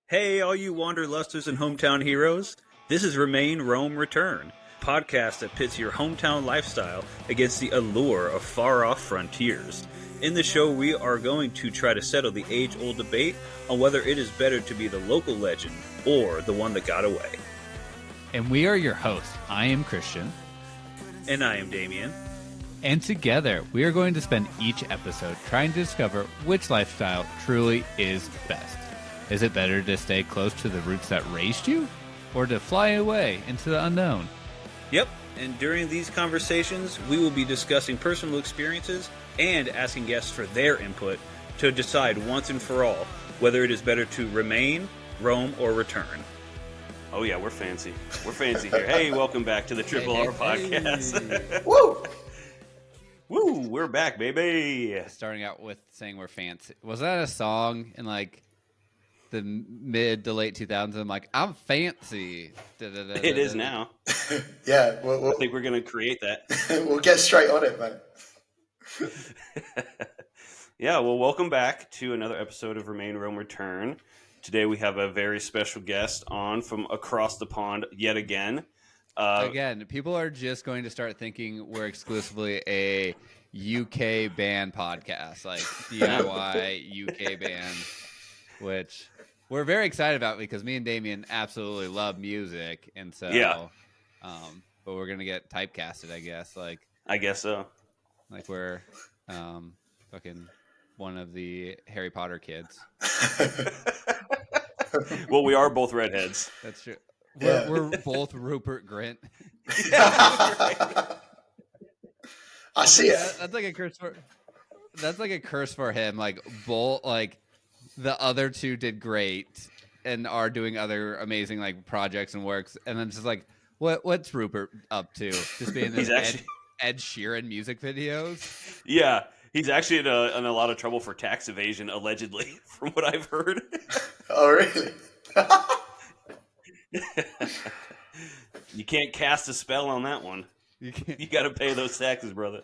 Hey, all you wanderlusters and hometown heroes. This is Remain, Roam, Return, podcast that pits your hometown lifestyle against the allure of far-off frontiers. In the show, we are going to try to settle the age-old debate on whether it is better to be the local legend or the one that got away. And we are your hosts. I am Christian. And I am Damien. And together, we are going to spend each episode trying to discover which lifestyle truly is best. Is it better to stay close to the roots that raised you, or to fly away into the unknown? Yep, and during these conversations, we will be discussing personal experiences and asking guests for their input to decide once and for all whether it is better to remain, roam, or return. Oh yeah, we're fancy. We're fancy here. Hey, welcome back to the Triple R Podcast. Woo! Woo, we're back, baby. Starting out with saying we're fancy. Was that a song in like the mid to late 2000s? I'm like, I'm fancy. It is now. Yeah, I think we're going to create that. We'll get straight on it, man. Yeah, well, welcome back to another episode of Remain, Roam, Return. Today we have a very special guest on from across the pond yet again. Again, people are just going to start thinking we're exclusively a UK band podcast, like DIY UK band, which we're very excited about because me and Damien absolutely love music, and so yeah. But we're gonna get typecasted, I guess. I guess so. Like we're fucking one of the Harry Potter kids. Well, we are both redheads. That's true. Yeah. We're both Rupert Grint. I see it. That's like a curse for. That's like a curse for him. Like both, like the other two did great and are doing other amazing like projects and works, and then it's just like, what's Rupert up to? Just being in Ed Sheeran music videos. Yeah, he's actually in a lot of trouble for tax evasion, allegedly, from what I've heard. Oh, really? You can't cast a spell on that one. You got to pay those taxes, brother.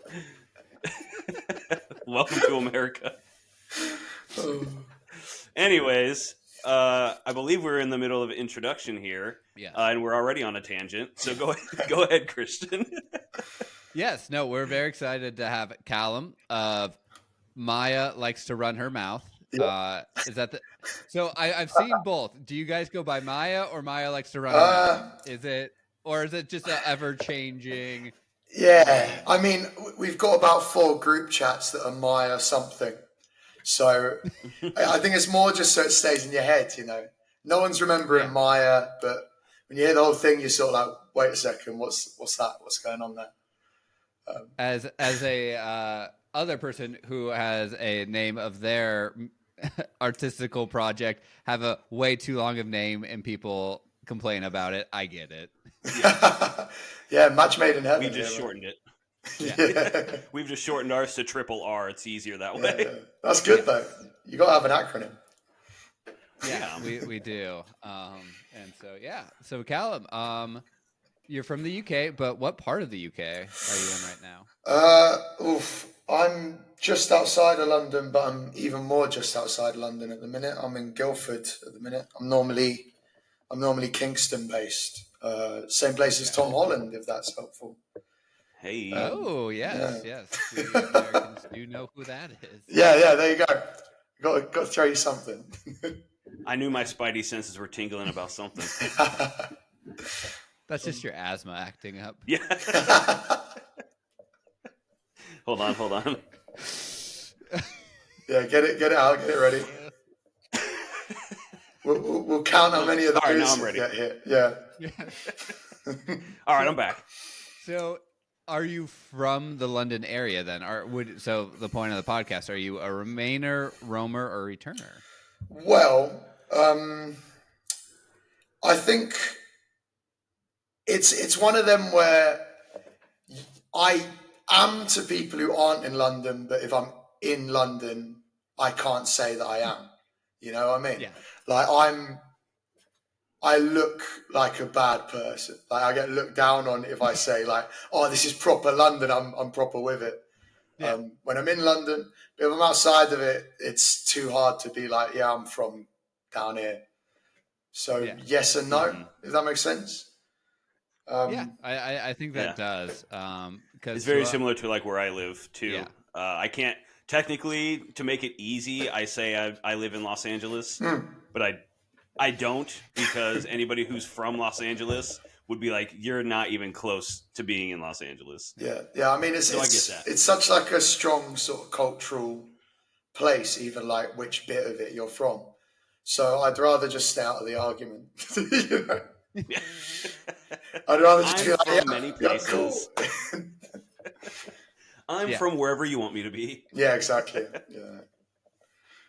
Welcome to America. Anyways, I believe we're in the middle of an introduction here, and we're already on a tangent. So go ahead, Christian. Yes, no, we're very excited to have Callum of Maya Likes to Run Her Mouth. Is that the? So I've seen both. Do you guys go by Maya or Maya Likes to Run Her Mouth? Is it just an ever changing? Yeah, I mean, we've got about 4 group chats that are Maya something. So I think it's more just so it stays in your head, you know. No one's remembering Maya, but when you hear the whole thing, you're sort of like, wait a second, what's that? What's going on there? As a other person who has a name of their artistical project have a way too long of name and people complain about it, I get it. Yeah, match made in heaven. We just shortened it. Yeah. We've just shortened ours to Triple R. It's easier that way. Yeah. That's good though. You got to have an acronym. Yeah, we do. And so so Callum, you're from the UK, but what part of the UK are you in right now? I'm just outside of London, but I'm even more just outside London at the minute. I'm in Guildford at the minute. I'm normally Kingston based. Same place as Tom Holland, if that's helpful. Hey. Yes. We Americans do know who that is. Yeah. There you go. Got to throw you something. I knew my spidey senses were tingling about something. That's just your asthma acting up. Yeah. Hold on. Yeah, get it out, get it ready. We'll count how many of those. All right, now I'm ready. Get hit. Yeah. All right, I'm back. So, are you from the London area then? So the point of the podcast, are you a remainer, roamer, or returner? Well, I think it's one of them where I am to people who aren't in London, but if I'm in London, I can't say that I am. You know what I mean? Yeah. Like I look like a bad person. Like I get looked down on if I say like, "Oh, this is proper London." I'm proper with it. Yeah. When I'm in London, but if I'm outside of it, it's too hard to be like, "Yeah, I'm from down here." So yes and no, Mhm. if that makes sense. I think that does. Because it's very similar to like where I live too. Yeah. I can't technically, to make it easy, I say I live in Los Angeles, but I don't, because anybody who's from Los Angeles would be like, you're not even close to being in Los Angeles. Yeah. I mean, I get that. It's such like a strong sort of cultural place, even like which bit of it you're from. So I'd rather just stay out of the argument. You know? I'd rather just I'm be like, from many places. cool. I'm from wherever you want me to be. Yeah, exactly. Yeah.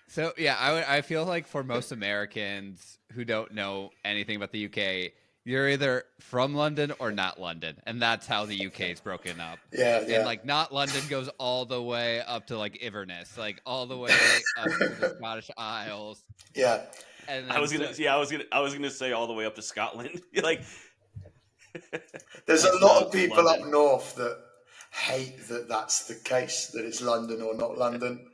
So I feel like for most Americans who don't know anything about the UK, you're either from London or not London, and that's how the UK is broken up. Yeah. And like not London goes all the way up to like Inverness, like all the way up to the Scottish Isles. Yeah. And then I was gonna say all the way up to Scotland. Like, there's a lot of people London up north that hate that that's the case, that it's London or not London.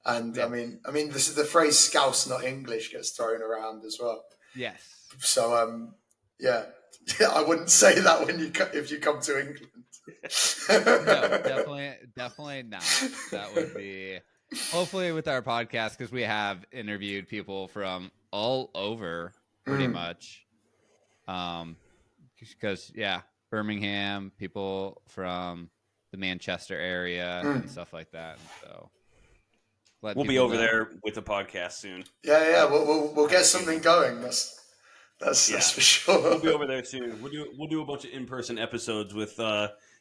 And I mean, this is the phrase "Scouse, not English" gets thrown around as well. Yes. So, yeah, I wouldn't say that if you come to England. No, definitely not. That would be hopefully with our podcast, because we have interviewed people from all over pretty much. Because Birmingham, people from the Manchester area and stuff like that. And so we'll be over there with the podcast soon. Yeah. We'll get something going. That's for sure. We'll be over there soon. We'll do a bunch of in-person episodes with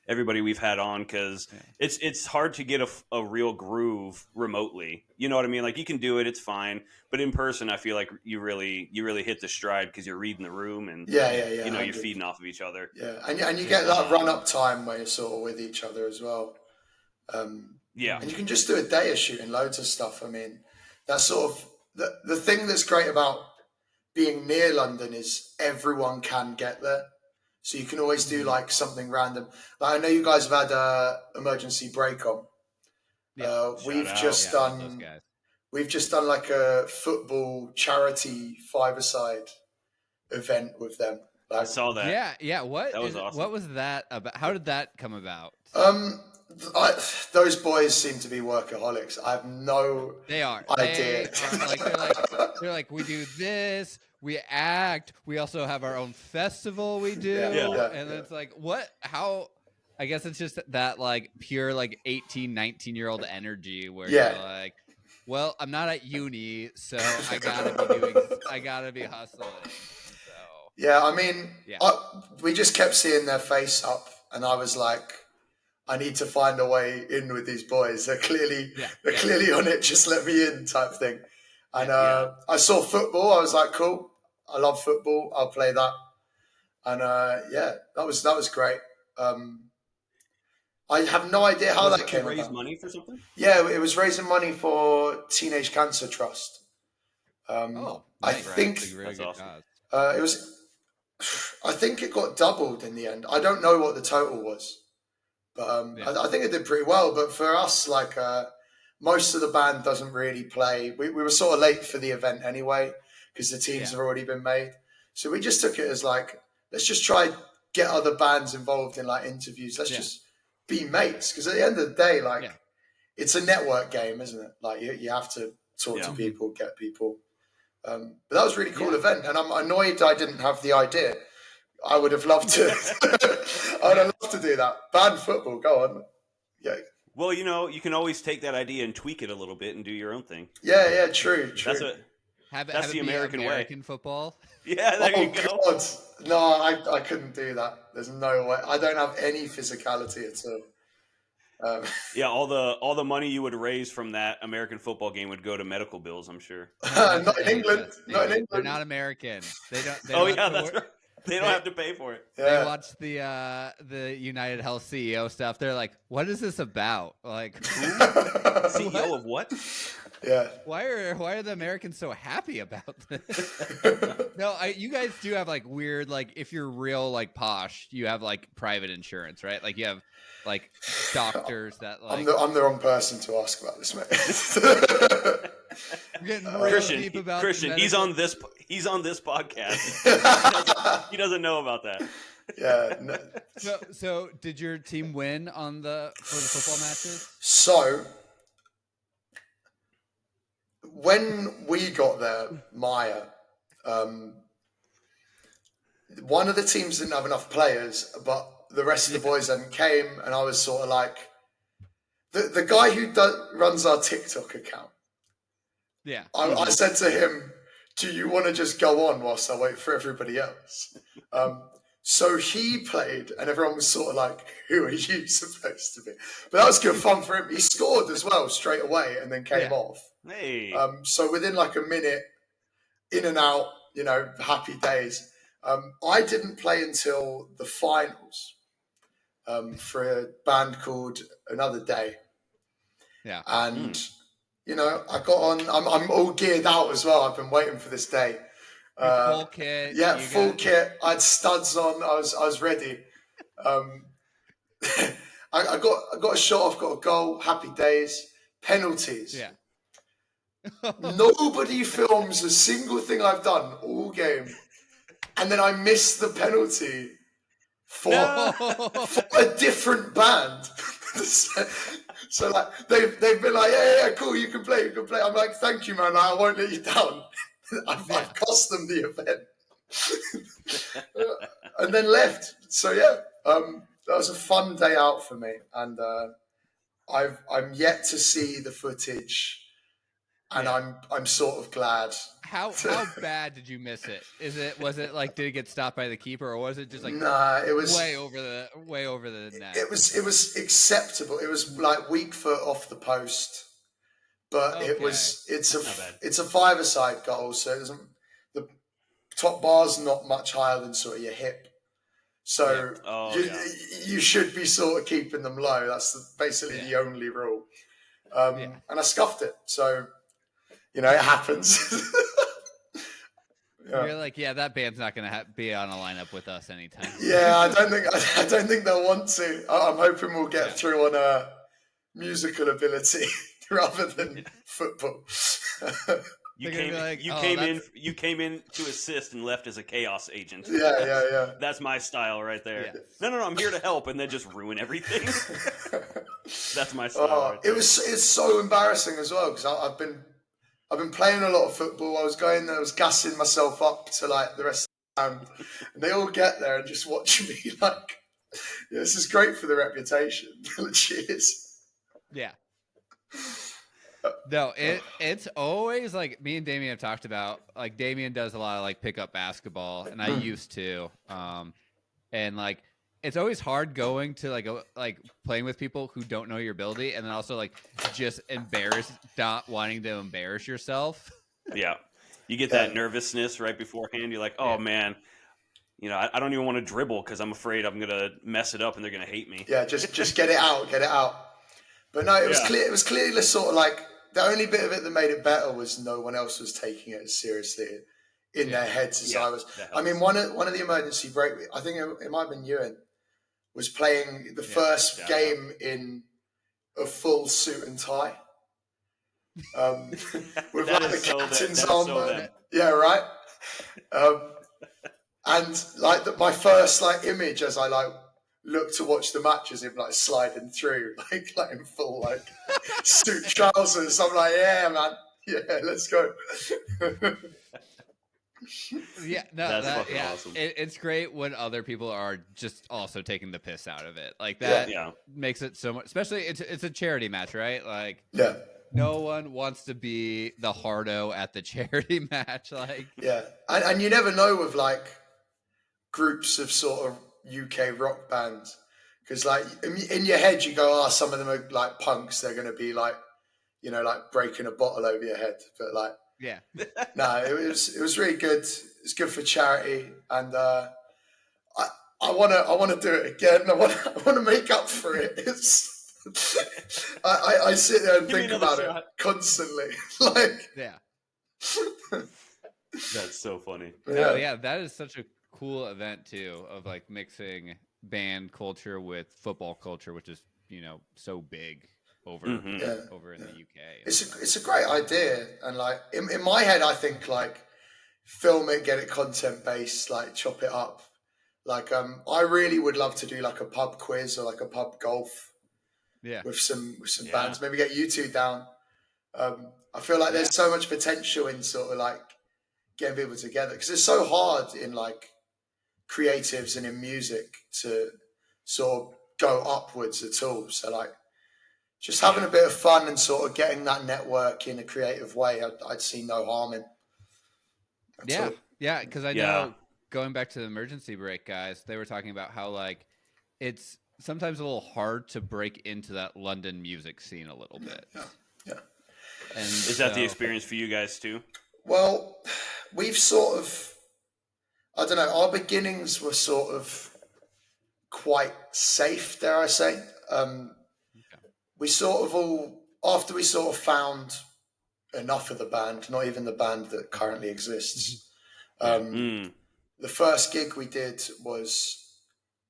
everybody we've had on, because it's hard to get a real groove remotely. You know what I mean? Like, you can do it, it's fine, but in person, I feel like you really hit the stride, because you're reading the room and you know, you're feeding off of each other. Yeah, and you get that run-up time where you're sort of with each other as well. And you can just do a day of shooting loads of stuff. I mean, that's sort of the thing that's great about being near London is everyone can get there. So you can always do like something random. Like, I know you guys have had emergency break on. We've just done like a football charity five-a-side event with them. Like, I saw that. Yeah. That was awesome. What was that about? How did that come about? Those boys seem to be workaholics. I have no idea. They're like, we do this, we act, we also have our own festival we do. And it's like, how? I guess it's just that like pure like 18, 19-year-old energy where you're like, well, I'm not at uni, so I gotta be hustling. So yeah, I mean, we just kept seeing their face up, and I was like, I need to find a way in with these boys. They're clearly on it. Just let me in, type thing. And I saw football. I was like, cool. I love football. I'll play that. And that was great. I have no idea how that came about. Raise money for something? Yeah, it was raising money for Teenage Cancer Trust. I think that's awesome. It was. I think it got doubled in the end. I don't know what the total was. But I think it did pretty well. But for us, like most of the band doesn't really play. We were sort of late for the event anyway, because the teams have already been made. So we just took it as like, let's just try get other bands involved in like interviews. Let's just be mates. Because at the end of the day, like it's a network game, isn't it? Like you have to talk to people, get people. But that was a really cool event. And I'm annoyed I didn't have the idea. I would have loved to. I'd have loved to do that. Band football, go on. Yeah. Well, you know, you can always take that idea and tweak it a little bit and do your own thing. Yeah, true. That's the American way. Football. Yeah, there you go. God. No, I couldn't do that. There's no way. I don't have any physicality at all. All the money you would raise from that American football game would go to medical bills, I'm sure. Not in England. They're not American. They don't. That's right. They don't have to pay for it. Yeah. They watch the United Health CEO stuff. They're like, "What is this about?" Like, CEO of what? Yeah. Why are the Americans so happy about this? No, you guys do have like weird, like if you're real like posh, you have like private insurance, right? Like you have like doctors that like. I'm the wrong person to ask about this, mate. We're getting real deep about Christian. He's on this podcast. He doesn't know about that. Yeah. No. So did your team win for the football matches? So when we got there, Maya, one of the teams didn't have enough players, but the rest of the boys hadn't came, and I was sort of like the guy who runs our TikTok account. Yeah. I said to him, "Do you want to just go on whilst I wait for everybody else?" So he played, and everyone was sort of like, "Who are you supposed to be?" But that was good fun for him. He scored as well straight away, and then came off. Hey. So within like a minute, in and out, happy days. I didn't play until the finals for a band called Another Day. Yeah. And I got on. I'm all geared out as well. I've been waiting for this day. Full kit. Yeah, full kit. I had studs on. I was ready. I got a shot off. Got a goal. Happy days. Penalties. Yeah. Nobody films a single thing I've done all game, and then I missed the penalty for a different band. So like they've been like, yeah, cool, you can play. I'm like, thank you, man. I won't let you down. I've cost them the event, and then left. So that was a fun day out for me, and I'm yet to see the footage. And I'm sort of glad. How bad did you miss it? Was it like, did it get stopped by the keeper, or was it just like it was way over the net? It was acceptable. It was like weak foot off the post, but it's a five-a-side goal, so it doesn't. The top bar's not much higher than sort of your hip, so you should be sort of keeping them low. That's basically the only rule. And I scuffed it, so. It happens. You're like, that band's not going to be on a lineup with us anytime. Yeah, I don't think they'll want to. I'm hoping we'll get through on musical ability rather than football. You came in to assist and left as a chaos agent. Yeah. That's my style right there. Yeah. No, I'm here to help, and then just ruin everything. That's my style. Right there. It's so embarrassing as well because I've been playing a lot of football. I was going there, I was gassing myself up to like the rest of the time. And they all get there and just watch me like, this is great for the reputation. Cheers. Yeah. No, it's always like me and Damien have talked about, like Damien does a lot of like pickup basketball and I used to. And like, it's always hard going to like playing with people who don't know your ability, and then also like just not wanting to embarrass yourself. Yeah, you get that nervousness right beforehand. You're like, oh man, I don't even want to dribble because I'm afraid I'm gonna mess it up and they're gonna hate me. Yeah, just get it out. But no, it was clear. It was clearly sort of like the only bit of it that made it better was no one else was taking it as seriously in their heads as I was. I mean, one of the emergency break. I think it might have been Ewan. Was playing the first game in a full suit and tie. With like the captain's armband. Yeah, right? And like my first like image as I like look to watch the match is him like sliding through, like in full like suit trousers. I'm like, yeah, man. Yeah, let's go. Yeah, no, that's awesome. It's great when other people are just also taking the piss out of it. Like that makes it so much. Especially it's a charity match, right? Like no one wants to be the hardo at the charity match. Like and you never know with like groups of sort of UK rock bands because like in your head you go, some of them are like punks. They're going to be like like breaking a bottle over your head, but like. Yeah. No, it was really good. It's good for charity, and I want to do it again. I want to make up for it. I sit there and think about it constantly. Like that's so funny. No, that is such a cool event too, of like mixing band culture with football culture, which is so big. over Mm-hmm. over in the UK. It's a great idea, and like in my head, I think like film it, get it content based, like chop it up. Like I really would love to do like a pub quiz or like a pub golf Yeah. with some Yeah. bands. Maybe get you two down. I feel like there's so much potential in sort of like getting people together because it's so hard in like creatives and in music to sort of go upwards at all. So like just having a bit of fun and sort of getting that network in a creative way, I'd see no harm in. Yeah, all. yeah, because I know going back to the emergency break guys, they were talking about how like it's sometimes a little hard to break into that London music scene a little bit. Yeah. And is that the experience for you guys too? Well, we've sort of, I don't know, our beginnings were sort of quite safe, dare I say. We sort of all, after we sort of found enough of the band, not even the band that currently exists. The first gig we did was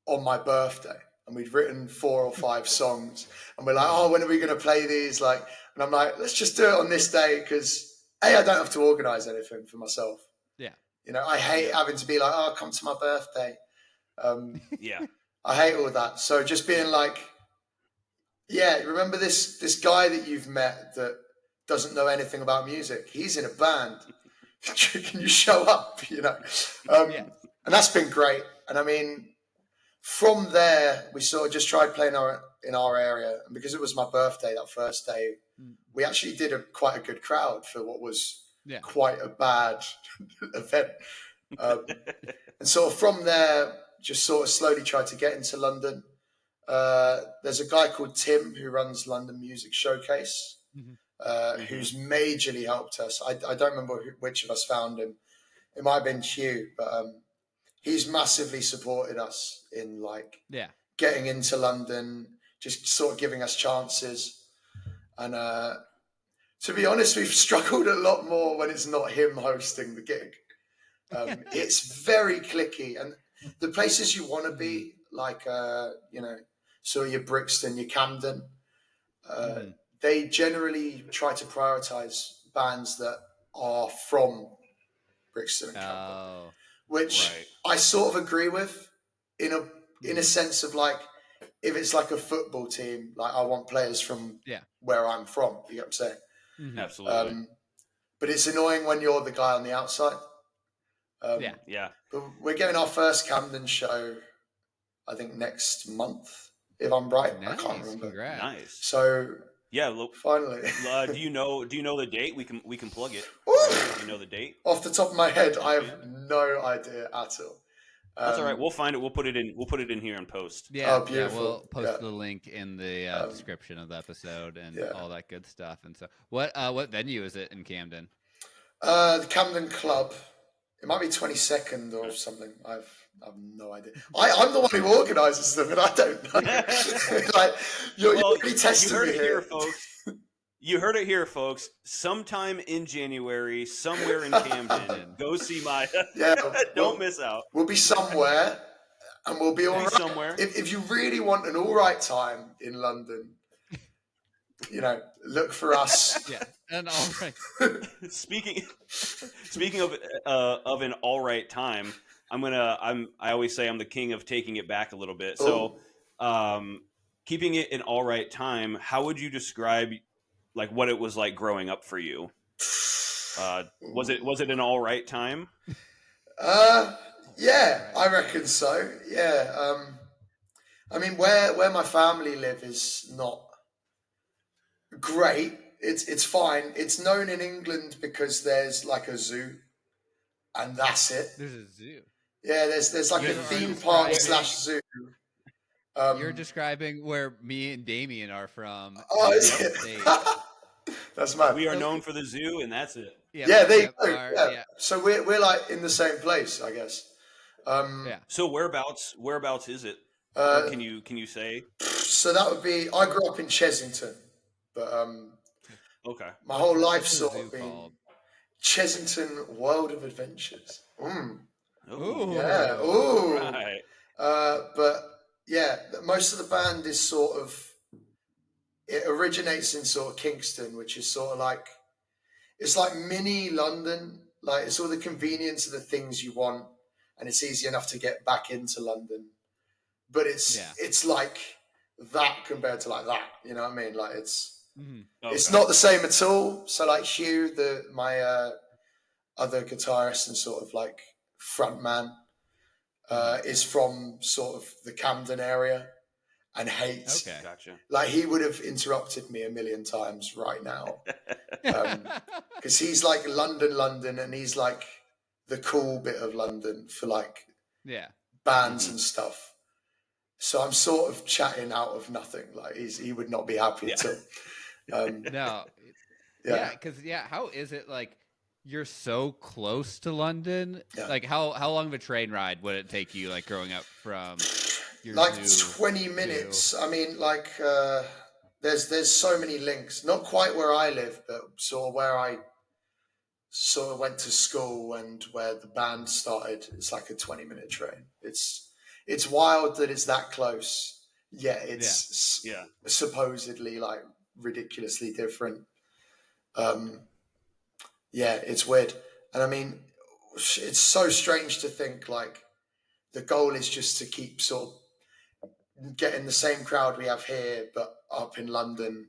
on my birthday, and we'd written 4 or 5 songs, and we're like, oh, when are we going to play these? Like, and I'm like, let's just do it on this day because I don't have to organise anything for myself. Yeah, you know, I hate having to be like, oh, come to my birthday. Yeah. I hate all that. So just being like, yeah, remember this guy that you've met that doesn't know anything about music? He's in a band. Can you show up? You know, and that's been great. And I mean, from there, we sort of just tried playing in our area, and because it was my birthday that first day, we actually did quite a good crowd for what was quite a bad event. And sort of from there, just sort of slowly tried to get into London. There's a guy called Tim who runs London Music Showcase, who's majorly helped us. I don't remember which of us found him. It might have been Hugh, but he's massively supported us in like getting into London, just sort of giving us chances. And to be honest, we've struggled a lot more when it's not him hosting the gig. It's very cliquey, and the places you want to be, like you know, so your Brixton, your Camden, they generally try to prioritize bands that are from Brixton and Camden, which I sort of agree with in a sense of like, if it's like a football team, like I want players from where I'm from. You get what I'm saying? Absolutely. But it's annoying when you're the guy on the outside. But we're getting our first Camden show, I think next month, if I'm right. I can't remember. Congrats. Nice. So finally. Do you know the date? We can plug it. Do you know the date? Off the top of my head, I have no idea at all. That's all right. We'll find it. We'll put it in here in post. Yeah, beautiful. Yeah, we'll post the link in the description of the episode and all that good stuff. And so, what venue is it in Camden? The Camden Club. It might be 22nd or something. I've no idea. I'm the one who organises them, and I don't know. Like you're really testing me here, folks. You heard it here, folks. Sometime in January, somewhere in Camden, go see Maya. Don't miss out. We'll be somewhere, and we'll be all right. Somewhere. If you really want an all right time in London, you know, look for us. And all right. Speaking of an all right time, I always say I'm the king of taking it back a little bit. So, keeping it an all right time, how would you describe like what it was like growing up for you? Was it an all right time? Yeah, I reckon so. Yeah. I mean, where my family live is not great. It's fine. It's known in England because there's like a zoo, and that's it. There's a zoo. Yeah, there's like a theme park / zoo. You're describing where me and Damien are from. Oh, is it? That's mad. We are known for the zoo, and that's it. Yeah, they go. So we're like in the same place, I guess. So whereabouts is it? Can you say? So that would be. I grew up in Chesington, but okay. My whole life sort of been Chesington World of Adventures. Ooh. Yeah. Ooh. Right. But yeah, most of the band is sort of it originates in sort of Kingston, which is sort of like, it's like mini London. Like it's all the convenience of the things you want, and it's easy enough to get back into London. But it's like that compared to like that. You know what I mean? Like it's not the same at all. So like Hugh, my other guitarist and sort of like front man, is from sort of the Camden area and hates. Okay, gotcha. Like he would have interrupted me a million times right now, because he's like London, and he's like the cool bit of London for like bands and stuff. So I'm sort of chatting out of nothing. Like he would not be happy at all. No, because how is it like you're so close to London? Yeah. Like how long of a train ride would it take you, like growing up from your like zoo 20 minutes? I mean, like there's so many links. Not quite where I live, but sort of where I sort of went to school and where the band started. It's like a 20-minute train. It's wild that it's that close. Yeah, it's supposedly like ridiculously different. It's weird. And I mean, it's so strange to think like the goal is just to keep sort of getting the same crowd we have here, but up in London.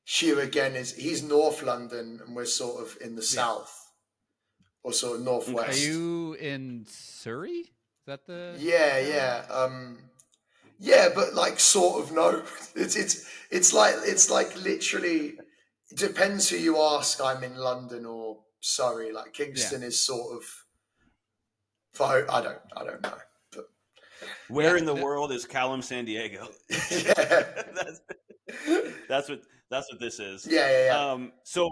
Hugh again he's North London, and we're sort of in the south, or sort of northwest. Are you in Surrey? Is that the? Yeah, but like sort of no. It's like literally. It depends who you ask. I'm in London or Surrey. Like Kingston is sort of. I don't know. But where in the world is Callum, San Diego? That's what this is. Yeah. So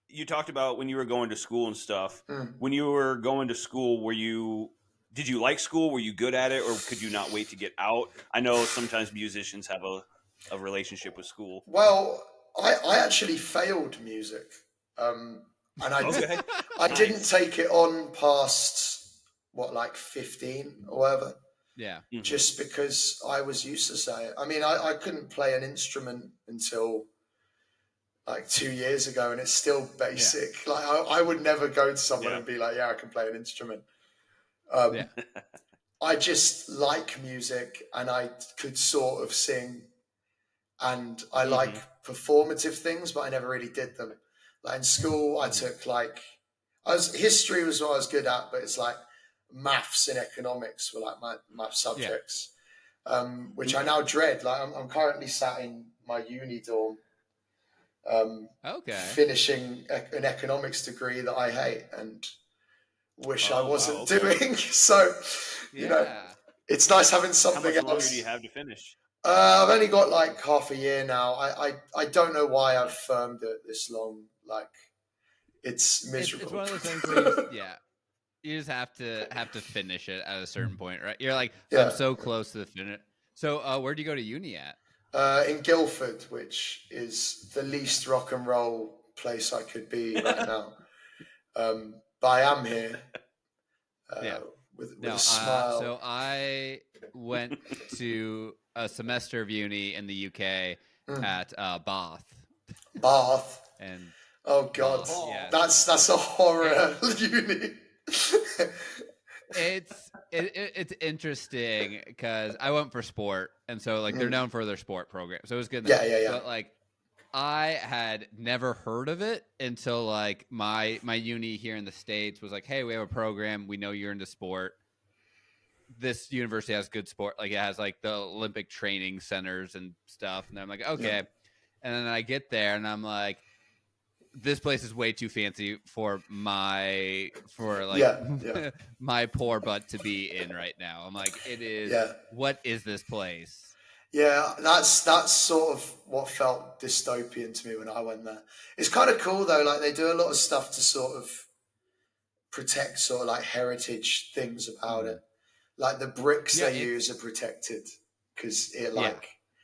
you talked about when you were going to school and stuff. When you were going to school, did you like school? Were you good at it, or could you not wait to get out? I know sometimes musicians have a relationship with school. Well, I actually failed music, and I didn't take it on past like 15 or whatever. Yeah. Just because I was useless at it. I mean, I couldn't play an instrument until like 2 years ago, and it's still basic. Yeah. Like I would never go to someone and be like, "Yeah, I can play an instrument." I just like music, and I could sort of sing, and I like performative things, but I never really did them. Like in school, I took history was what I was good at, but it's like maths and economics were like my subjects, which I now dread. Like I'm currently sat in my uni dorm, finishing an economics degree that I hate and wish I wasn't doing. So, you know, it's nice having something else. How much longer do you have to finish? I've only got like half a year now. I don't know why I've firmed it this long. Like, it's miserable. It's one of those things where you just have to finish it at a certain point, right? You're like, I'm so close to the finish. So, where do you go to uni at? In Guildford, which is the least rock and roll place I could be right now. But I am here. With a smile. So I went to a semester of uni in the UK at Bath. Bath. And oh god, that's a horror uni. It's interesting because I went for sport, and so like they're known for their sport program, so it was good. Yeah. But like I had never heard of it until like my uni here in the States was like, hey, we have a program. We know you're into sport. This university has good sport. Like it has like the Olympic training centers and stuff. And I'm like, okay. Yeah. And then I get there and I'm like, this place is way too fancy for my poor butt to be in right now. I'm like, it is. Yeah. What is this place? Yeah, that's sort of what felt dystopian to me when I went there. It's kind of cool though. Like they do a lot of stuff to sort of protect sort of like heritage things about it. Like the bricks they use are protected because it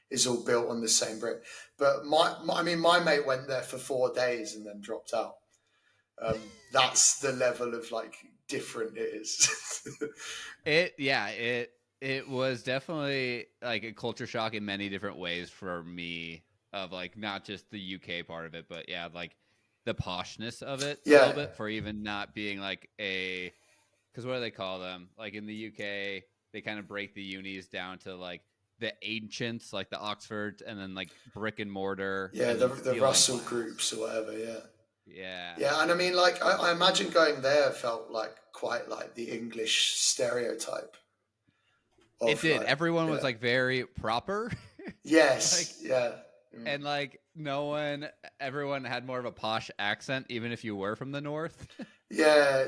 is all built on the same brick. But my mate went there for 4 days and then dropped out. That's the level of like different it is. It It was definitely like a culture shock in many different ways for me, of like not just the UK part of it, but yeah, like the poshness of it a little Yeah, bit, for even not being like a, because what do they call them? Like in the UK, they kind of break the unis down to like the ancients, like the Oxford, and then like brick and mortar, yeah, and the then the stealing Russell class. groups or whatever. Yeah, Yeah. yeah, and I mean, like, I imagine going there felt like quite like the English stereotype It of did. like, Everyone was yeah, like very proper. Like, yes, yeah, and like everyone had more of a posh accent, even if you were from the north. yeah,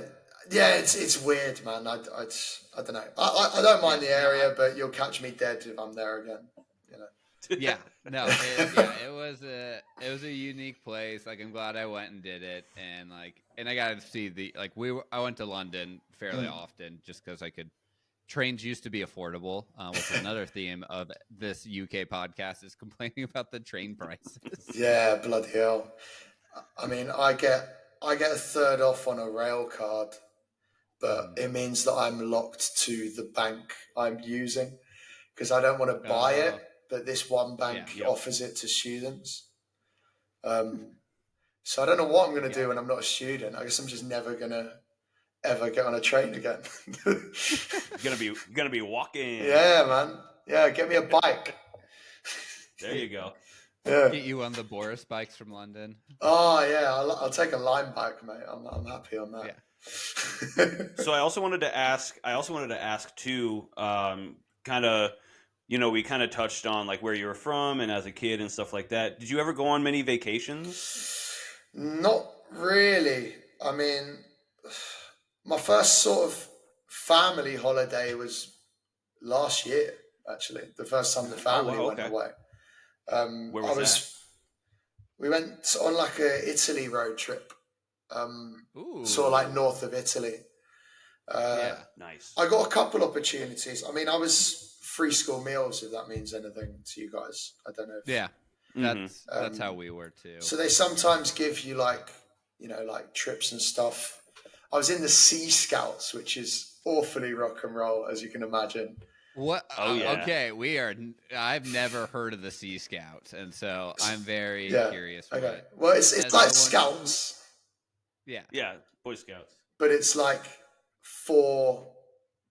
yeah. It's weird, man. I don't know. I don't mind Yeah, the no, area, but you'll catch me dead if I'm there again. You know. yeah, no, it was a unique place. Like, I'm glad I went and did it, and like, and I got to see I went to London fairly Mm. often just because I could. Trains used to be affordable, which is another theme of this UK podcast, is complaining about the train prices. Yeah, bloody hell. I mean, I get a third off on a rail card, but Mhm. it means that I'm locked to the bank I'm using because I don't want to buy it, Uh, but this one yeah, bank Yep. offers it to students. Um, so I don't know what I'm going to yeah. do when I'm not a student. I guess I'm just never going to ever get on a train again. Gonna be walking. Yeah, man. Yeah, get me a bike. There you go. Yeah. Get you on the Boris bikes from London. Oh, yeah. I'll take a Lime bike, mate. I'm happy on Yeah. that. So I also wanted to ask. I also wanted to ask too. Kind of, we kind of touched on like where you were from and as a kid and stuff like that. Did you ever go on many vacations? Not really. I mean, my first sort of family holiday was last year, actually. The first time the Oh family wow. went Okay. away. Where I was that? was we went on like a Italy road trip, sort of like Ooh. north of Italy. Uh, Yeah. Nice. I got a couple opportunities. I mean, I was free school meals, if that means anything to you guys. I don't know if. Yeah. Mm-hmm. That's how we were too. So they sometimes give you like, like trips and stuff. I was in the Sea Scouts, which is awfully rock and roll, as you can imagine. What? Oh yeah. Okay, I've never heard of the Sea Scouts, and so I'm very Yeah. curious. Okay. What, Well, it's as like someone who, Scouts, yeah, Yeah. Boy Scouts. but it's like for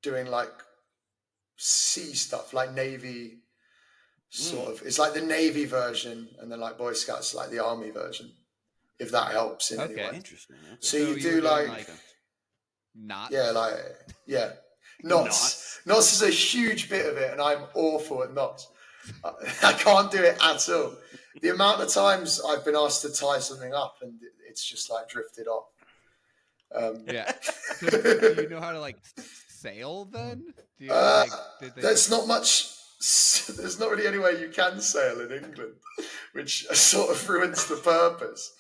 doing like sea stuff, like Navy sort Mm. of. It's like the Navy version, and then like Boy Scouts, like the Army version, if that helps in any way. okay. Interesting. Okay. So So you you were do doing like, Makes like sense. yeah, knots. like, yeah. Knots. Knots. Knots is a huge bit of it, and I'm awful at knots. I can't do it at all. The amount of times I've been asked to tie something up and it's just like drifted off. Yeah. So do you know how to like sail then? Do you uh, like? Did they? there's not much. There's not really any way you can sail in England, which sort of ruins the purpose.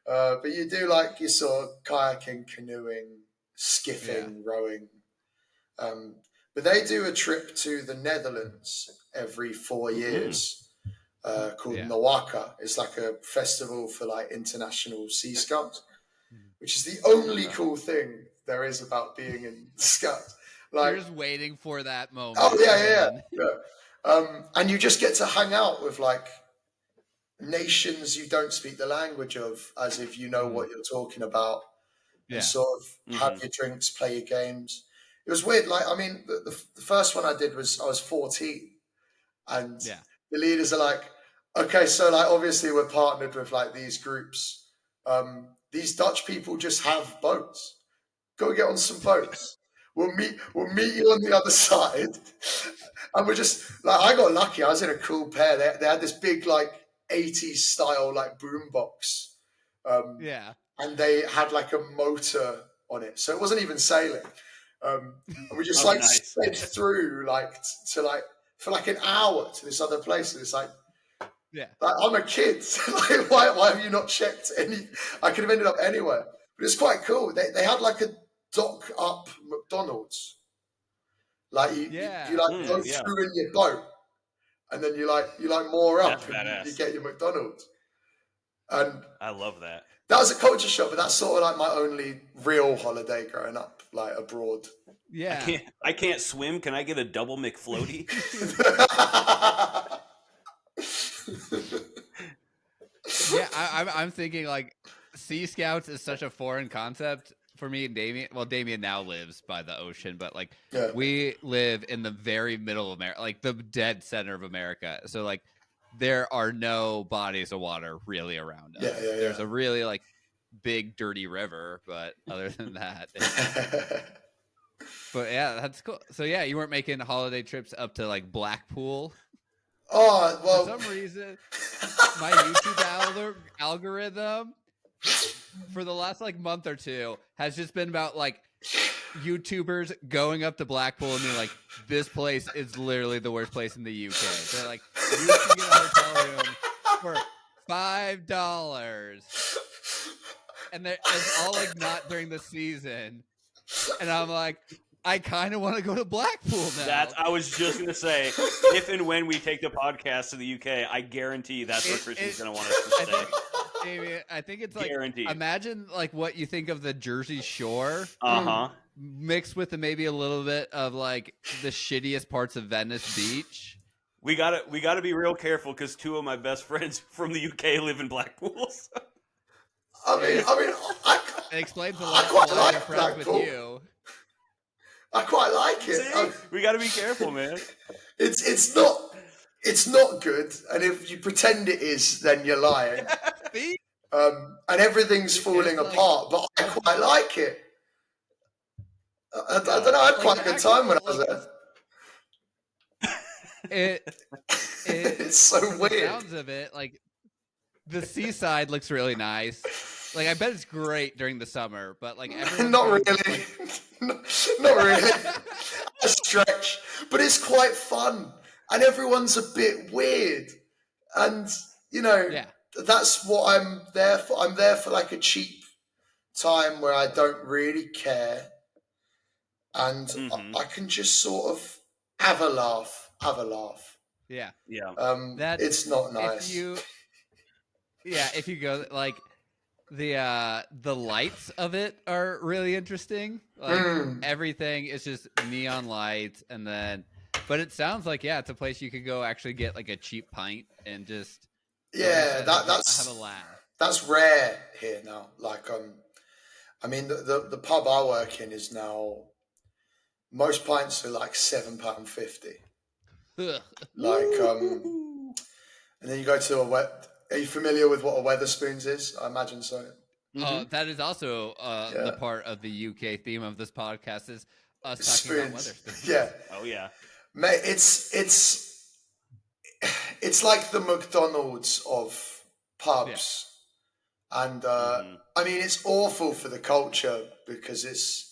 But you do like your sort of kayaking, canoeing, Yeah. skiffing, rowing. Um, but they do a trip to the Netherlands every 4 years called Yeah. Nawaka. It's like a festival for like international sea scouts, which is the only Okay. cool thing there is about being in scouts. You're Like, just waiting for that oh moment, yeah, and yeah, then yeah. And you just get to hang out with like nations you don't speak the language of, as if you know Mhm. what you're talking about, and Yeah. sort of have Mm-hmm. your drinks, play your games. It was weird. Like, I mean, the first one I did was I was 14, and Yeah. the leaders are like, okay, so like obviously we're partnered with like these groups. These Dutch people just have boats. Go get on some boats. We'll meet you on the other side. And we're just like, I got lucky. I was in a cool pair. They had this big like 80s style like boombox. Um, Yeah. and they had like a motor on it, so it wasn't even sailing. And we just Oh, like nice. sped through like to like for like an hour to this other place, and it's Yeah. like I'm a kid. Like, why have you not checked any? I could have ended up anywhere, but it's quite cool. They had like a dock up McDonald's. Like you Yeah. like go Mm, yeah. through in your boat, and then you like moor That's up, and you badass. get your McDonald's. And I love that. that was a culture shock, but that's sort of like my only real holiday growing up. like abroad. Yeah. I can't swim. Can I get a double McFloaty? Yeah, I'm thinking like Sea Scouts is such a foreign concept for me and Damien. Well, Damien now lives by the ocean, but like we live in the very middle of America, like the dead center of America. So like there are no bodies of water really around us. There's a really like big dirty river, but other than that, but yeah, that's cool. So yeah, you weren't making holiday trips up to like Blackpool. Oh, well. For some reason, my YouTube algorithm for the last like month or two has just been about like YouTubers going up to Blackpool and being like, this place is literally the worst place in the UK. They're like, you can get a hotel room for $5. And it's all like not during the season. And I'm like, I kind of want to go to Blackpool now. I was just going to say, if and when we take the podcast to the UK, I guarantee that's where Christian's going to want us to stay. Amy, I think it's like, Guaranteed. Imagine like what you think of the Jersey Shore. Mixed with maybe a little bit of like the shittiest parts of Venice Beach. We gotta be real careful because two of my best friends from the UK live in Blackpool. So. It explains a lot why they're friends with you. I quite like it. See? We got to be careful, man. It's not good, and if you pretend it is, then you're lying. And everything's falling apart, but I quite like it. I don't know. I had quite a good time when I was there. It's so weird. The sounds of it, like the seaside looks really nice. Like I bet it's great during the summer, but like not really, not really. A stretch, but it's quite fun, and everyone's a bit weird, and that's what I'm there for. I'm there for like a cheap time where I don't really care, and I can just sort of have a laugh. Yeah. It's not nice. If you go like the lights of it are really interesting. Like everything is just neon lights, and then but it sounds like it's a place you could go actually get like a cheap pint and just that's have a laugh. That's rare here now. Like I mean the pub I work in is now most pints are like £7.50. Like and then you go to are you familiar with what a Wetherspoons is? I imagine so. That is also the part of the UK theme of this podcast is us talking about Wetherspoons. Yeah. Oh yeah. Mate, it's like the McDonald's of pubs. Yeah. And I mean it's awful for the culture because it's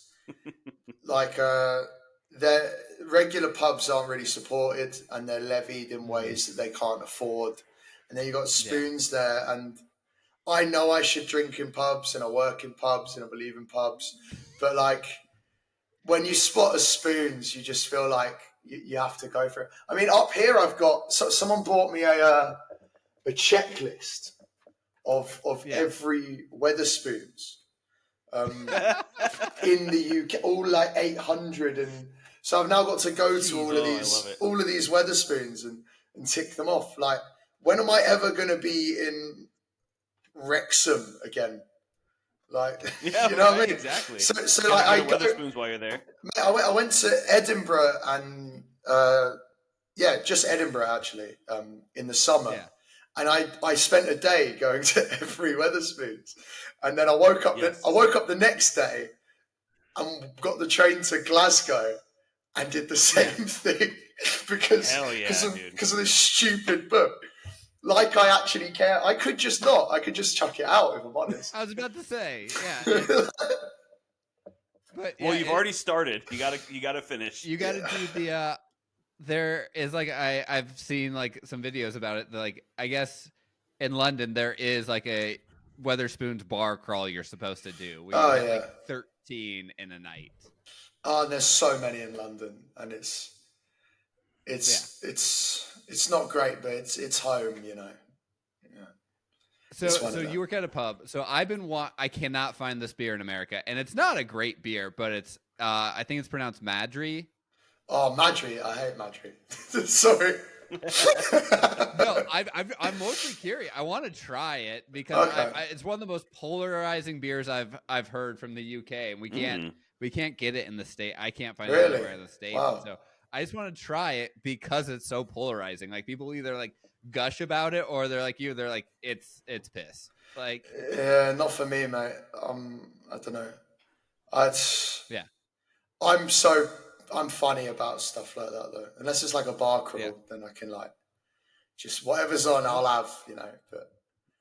like their regular pubs aren't really supported and they're levied in ways that they can't afford. And then you got Spoons there, and I know I should drink in pubs, and I work in pubs, and I believe in pubs, but like when you spot a Spoons, you just feel like you have to go for it. I mean, up here I've got someone bought me a checklist of every Wetherspoons in the UK, all like 800, and so I've now got to go to all of these Wetherspoons and tick them off. Like, when am I ever going to be in Wrexham again? Like, you know what I mean? Exactly. So like, I Wetherspoons while you're there. I went to Edinburgh and just Edinburgh actually in the summer, and I spent a day going to every Wetherspoons, and then I woke up the next day and got the train to Glasgow and did the same thing because of this stupid book. Like I actually care. I could just not. I could just chuck it out if I'm honest. I was about to say, But you've already started. You gotta finish. You gotta do the. There is like I've seen like some videos about it. Like I guess in London there is like a Wetherspoons bar crawl you're supposed to do. We like 13 in a night. Oh, and there's so many in London, and it's not great, but it's home, you know. Yeah. So you work at a pub. So I've been I cannot find this beer in America, and it's not a great beer, but it's I think it's pronounced Madry. Oh, Madry. I hate Madry. Sorry. No, I'm mostly curious. I want to try it because Okay. it's one of the most polarizing beers I've heard from the UK, and we can't get it in the state. I can't find it Really? anywhere in the states. Wow. So I just want to try it because it's so polarizing. Like people either like gush about it or they're like you. They're like it's piss. Like Yeah, not for me, mate. I don't know. yeah. I'm funny about stuff like that though. Unless it's like a bar crawl, then I can like just whatever's on, I'll have, you know. But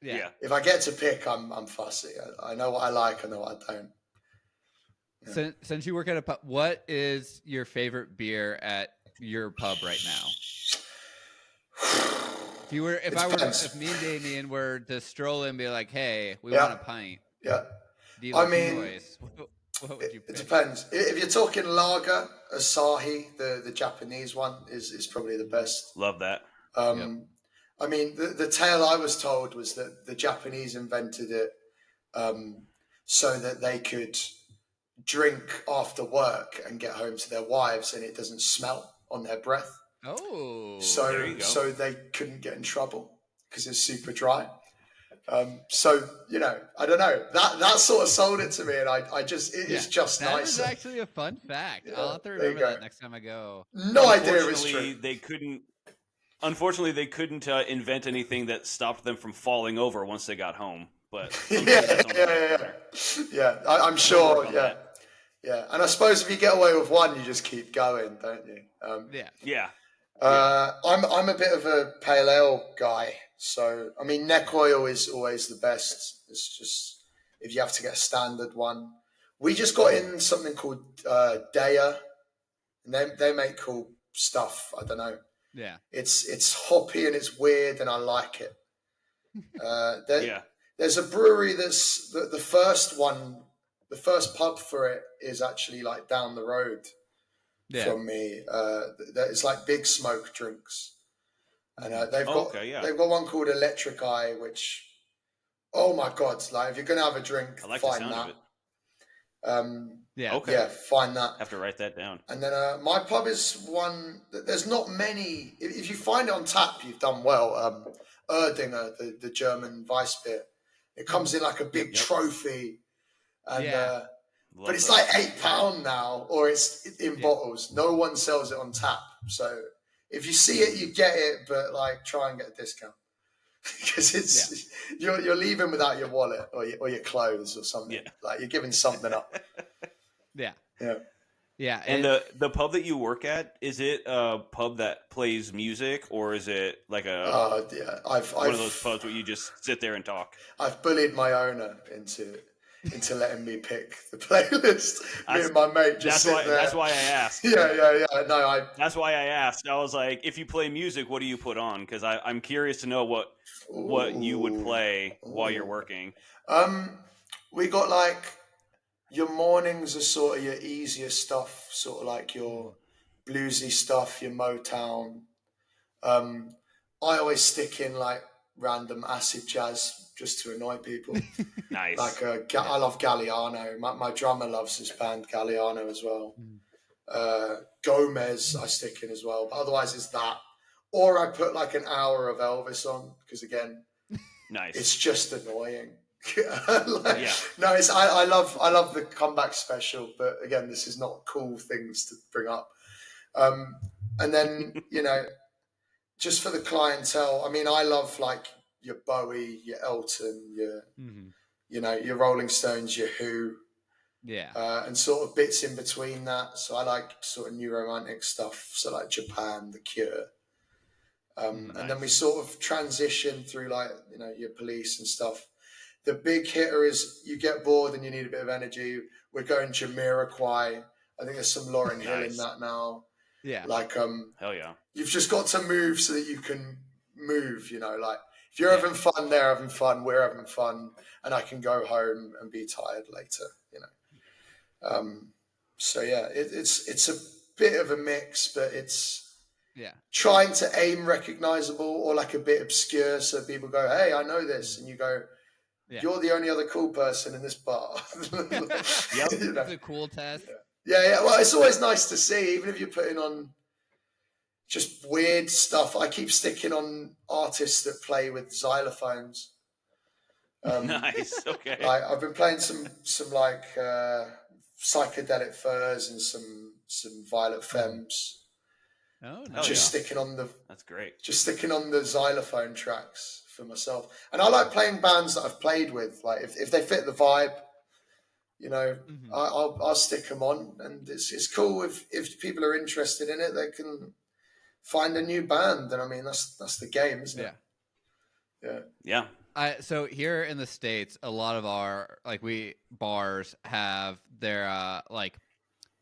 Yeah. if I get to pick, I'm fussy. I know what I like. I know what I don't. Yeah. Since you work at a pub, what is your favorite beer at your pub right now? If me and Damien were to stroll in and be like, hey, we want a pint. Yeah. Dealer's choice. What would you pick? It depends. If you're talking lager, Asahi, the Japanese one, is probably the best. Love that. I mean, the tale I was told was that the Japanese invented it so that they could drink after work and get home to their wives and it doesn't smell on their breath. Oh, so they couldn't get in trouble because it's super dry. So, you know, I don't know. That sort of sold it to me, and it's just nice. That is actually a fun fact. Yeah, I'll have to remember that next time I go. No idea if it's true. Unfortunately, they couldn't invent anything that stopped them from falling over once they got home. But yeah. I'm sure. Yeah. And I suppose if you get away with one, you just keep going, don't you? I'm a bit of a pale ale guy, so I mean neck oil is always the best. It's just if you have to get a standard one. We just got in something called Daya, and they make cool stuff. I don't know. Yeah, it's hoppy and it's weird, and I like it. There's a brewery that's the first one. The first pub for it is actually like down the road from me. It's like Big Smoke Drinks, and they've got one called Electric Eye, which, oh my god, like if you're gonna have a drink, I like find the sound that. Of it. Find that. I have to write that down. And then my pub is one. There's not many. If you find it on tap, you've done well. Erdinger, the German Weiss beer, it comes in like a big trophy. And but it's like £8 now, or it's in bottles. No one sells it on tap. So if you see it, you get it, but like try and get a discount because it's you're leaving without your wallet or your clothes or something. Yeah. Like you're giving something up. Yeah. And the pub that you work at, is it a pub that plays music, or is it like one of those pubs where you just sit there and talk? I've bullied my owner into letting me pick the playlist. Me and my mate just sit there. That's why I asked. Yeah. No, That's why I asked. I was like, if you play music, what do you put on? Because I'm curious to know what you would play while you're working. We got like your mornings are sort of your easier stuff, sort of like your bluesy stuff, your Motown. I always stick in like random acid jazz just to annoy people. Nice. Like I love Galliano. My drummer loves this band Galliano as well. Gomez I stick in as well. But otherwise it's that. Or I put like an hour of Elvis on because again, nice. It's just annoying. No, I love the comeback special, but again, this is not cool things to bring up. And then you know, just for the clientele, I mean, I love like your Bowie, your Elton, your you know, your Rolling Stones, your Who, and sort of bits in between that. So I like sort of new romantic stuff, so like Japan, The Cure. And then we sort of transition through like, you know, your Police and stuff. The big hitter is you get bored and you need a bit of energy. We're going Jamiroquai. I think there's some Lauryn Hill in that now. Yeah. Like, hell yeah. You've just got to move so that you can move, you know, like if you're having fun, they're having fun, we're having fun, and I can go home and be tired later, you know. So yeah, it's a bit of a mix, but it's trying to aim recognizable or like a bit obscure so people go, hey, I know this, and you go, you're the only other cool person in this bar. Yep. You know? It's a cool test. Yeah. Well, it's always nice to see, even if you're putting on just weird stuff. I keep sticking on artists that play with xylophones. Nice. Okay. I've been playing some like psychedelic furs and some violet femmes. Oh, Hell Just yeah. sticking on the That's great. just sticking on the xylophone tracks for myself. And I like playing bands that I've played with. Like if they fit the vibe, you know, I'll stick them on. And it's cool if people are interested in it, they can find a new band. And I mean that's the game, isn't it? Yeah. Yeah. So here in the States, a lot of our bars have their like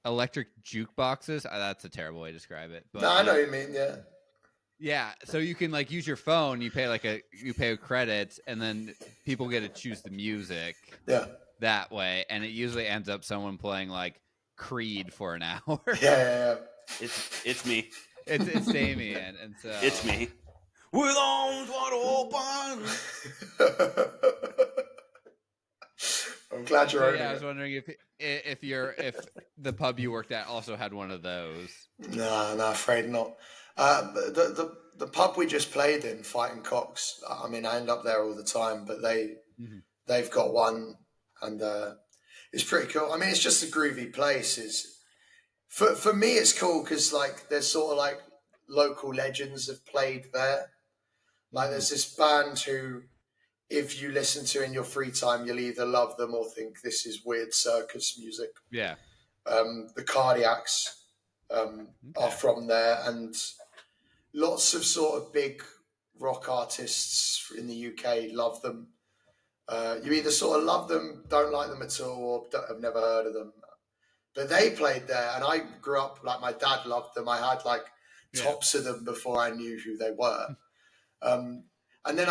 electric jukeboxes. That's a terrible way to describe it, but No, I know what you mean. Yeah. yeah. So you can like use your phone. You pay credits, and then people get to choose the music. Yeah. That way, and it usually ends up someone playing like Creed for an hour. Yeah. It's me. It's Damien, and so It's me. With arms wide open. I'm glad you're owning I was it. wondering if the pub you worked at also had one of those. No, afraid not. The pub we just played in, Fighting Cocks. I mean, I end up there all the time, but they've got one, and it's pretty cool. I mean, it's just a groovy place. Is for me, it's cool because like there's sort of like local legends have played there. Like there's this band who, if you listen to in your free time, you'll either love them or think this is weird circus music. Yeah. The Cardiacs are from there, and lots of sort of big rock artists in the UK love them. You either sort of love them, don't like them at all, or have never heard of them. But they played there, and I grew up like my dad loved them. I had like tops of them before I knew who they were. And then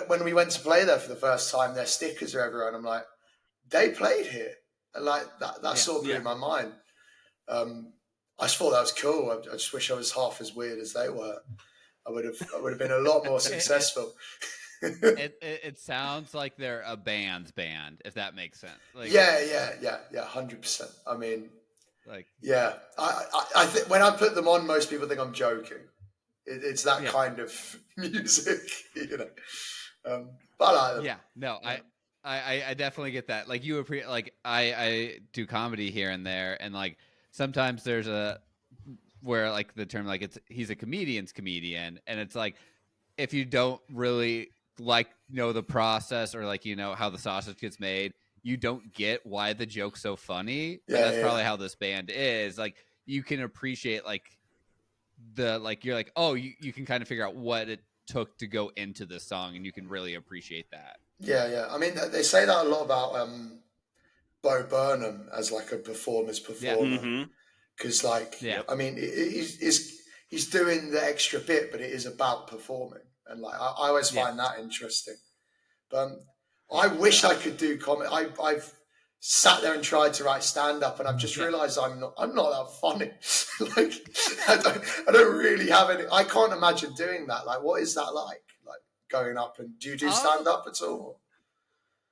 when we went to play there for the first time, their stickers are everywhere, and I'm like, they played here, and like that sort of blew my mind. I just thought that was cool. I just wish I was half as weird as they were. I would have been a lot more successful. It sounds like they're a band's band, if that makes sense. Like, yeah, 100%. I mean, like, yeah, I think when I put them on, most people think I'm joking. It's that kind of music, you know. But I like them. Yeah, no, I definitely get that. Like you like I do comedy here and there, and like sometimes there's where like the term like he's a comedian's comedian, and it's like if you don't really like know the process or like how the sausage gets made, you don't get why the joke's so funny. Yeah, and that's probably how this band is. Like you can appreciate like you're like, oh, you can kind of figure out what it took to go into this song, and you can really appreciate that. Yeah. I mean, they say that a lot about Bo Burnham as like a performer. Because I mean, he's doing the extra bit, but it is about performing, and like I always find that interesting. But I wish I could do comedy. I've sat there and tried to write stand up, and I've just realised I'm not that funny. Like I don't really have any. I can't imagine doing that. Like, what is that like? Like going up, and do you do stand up at all?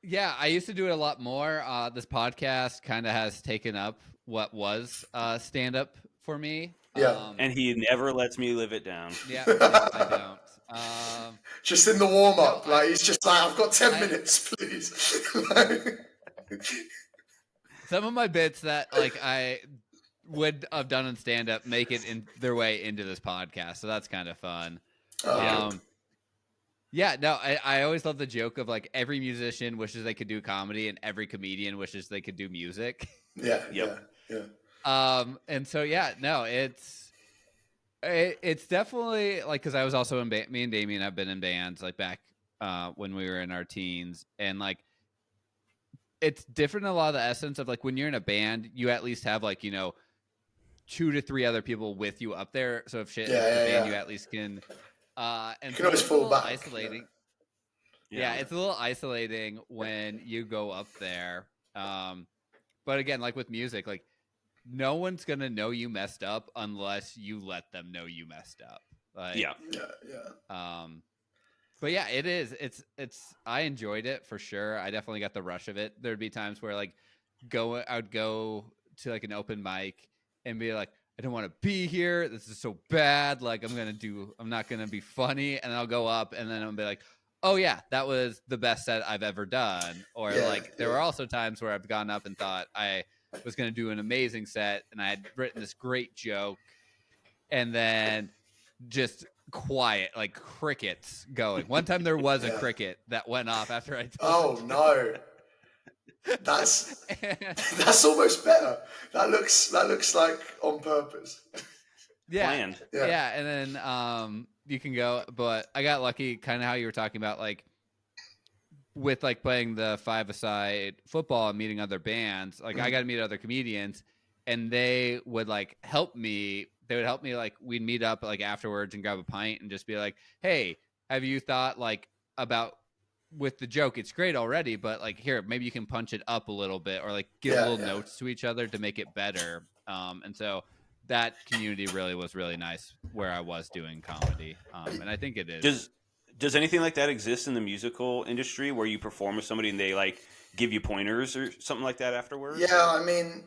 Yeah, I used to do it a lot more. This podcast kind of has taken up what was stand up for me. Yeah, and he never lets me live it down. Yeah, I don't. Just in the warm up, like he's just like, I've got 10 minutes, please. Some of my bits that like I would have done in stand up make it in their way into this podcast, so that's kind of fun. Yeah, no, I always love the joke of like every musician wishes they could do comedy and every comedian wishes they could do music. Yeah. And so no, it's definitely like because I was also in me and Damien have been in bands like back when we were in our teens, and like it's different in a lot of the essence of like when you're in a band, you at least have like 2 to 3 other people with you up there, so if shit hits the fan, you at least can. And you can always fall back. Isolating. Yeah, it's a little isolating when you go up there. But again, like with music, like no one's gonna know you messed up unless you let them know you messed up. Like, yeah. But yeah, it is. It's. I enjoyed it for sure. I definitely got the rush of it. There'd be times where like I would go to like an open mic and be like, I don't want to be here. This is so bad. Like I'm not gonna be funny. And I'll go up and then I'll be like, oh yeah, that was the best set I've ever done. Or like there were also times where I've gone up and thought I was gonna do an amazing set and I had written this great joke, and then just quiet, like crickets going. One time there was a cricket that went off after I told Oh no. That's almost better. That looks like on purpose. Planned. Yeah, and then you can go, but I got lucky, kind of how you were talking about, like with like playing the 5-a-side football and meeting other bands. Like I got to meet other comedians, and they would like help me. They would help me, like we'd meet up like afterwards and grab a pint and just be like, hey, have you thought like about with the joke? It's great already, but like here, maybe you can punch it up a little bit, or like give little notes to each other to make it better. And so that community really was really nice where I was doing comedy. And I think it is. Does anything like that exist in the musical industry where you perform with somebody and they like give you pointers or something like that afterwards? Yeah, I mean,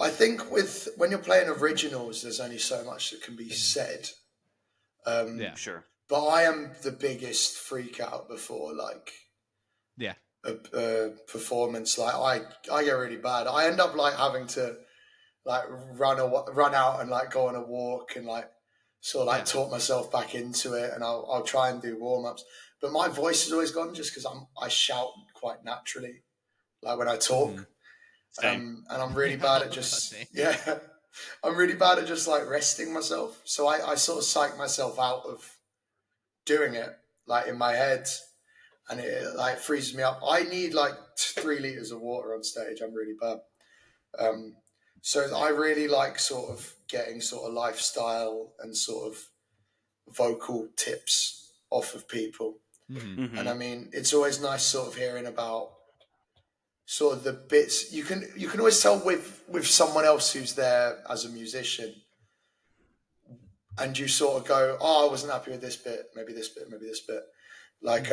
I think when you're playing originals, there's only so much that can be said. Sure. But I am the biggest freak out before like a performance. Like I get really bad. I end up like having to like run out and like go on a walk and like sort of like talk myself back into it, and I'll try and do warm-ups. But my voice is always gone just because I shout quite naturally, like when I talk. And I'm really bad at just I'm really bad at just like resting myself. So I sort of psych myself out of doing it like in my head, and it like freezes me up. I need like 3 liters of water on stage. I'm really bad. So I really like sort of getting sort of lifestyle and sort of vocal tips off of people. And I mean, it's always nice sort of hearing about sort of the bits you can always tell with someone else who's there as a musician, and you sort of go, oh, I wasn't happy with this bit, maybe this bit, maybe this bit. Like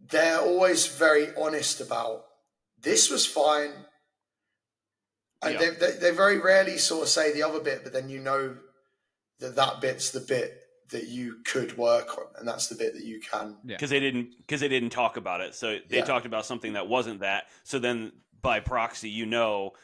they're always very honest about this was fine. And they very rarely sort of say the other bit, but then you know that bit's the bit that you could work on, and that's the bit that you can. Because they didn't talk about it, so they talked about something that wasn't that. So then, by proxy,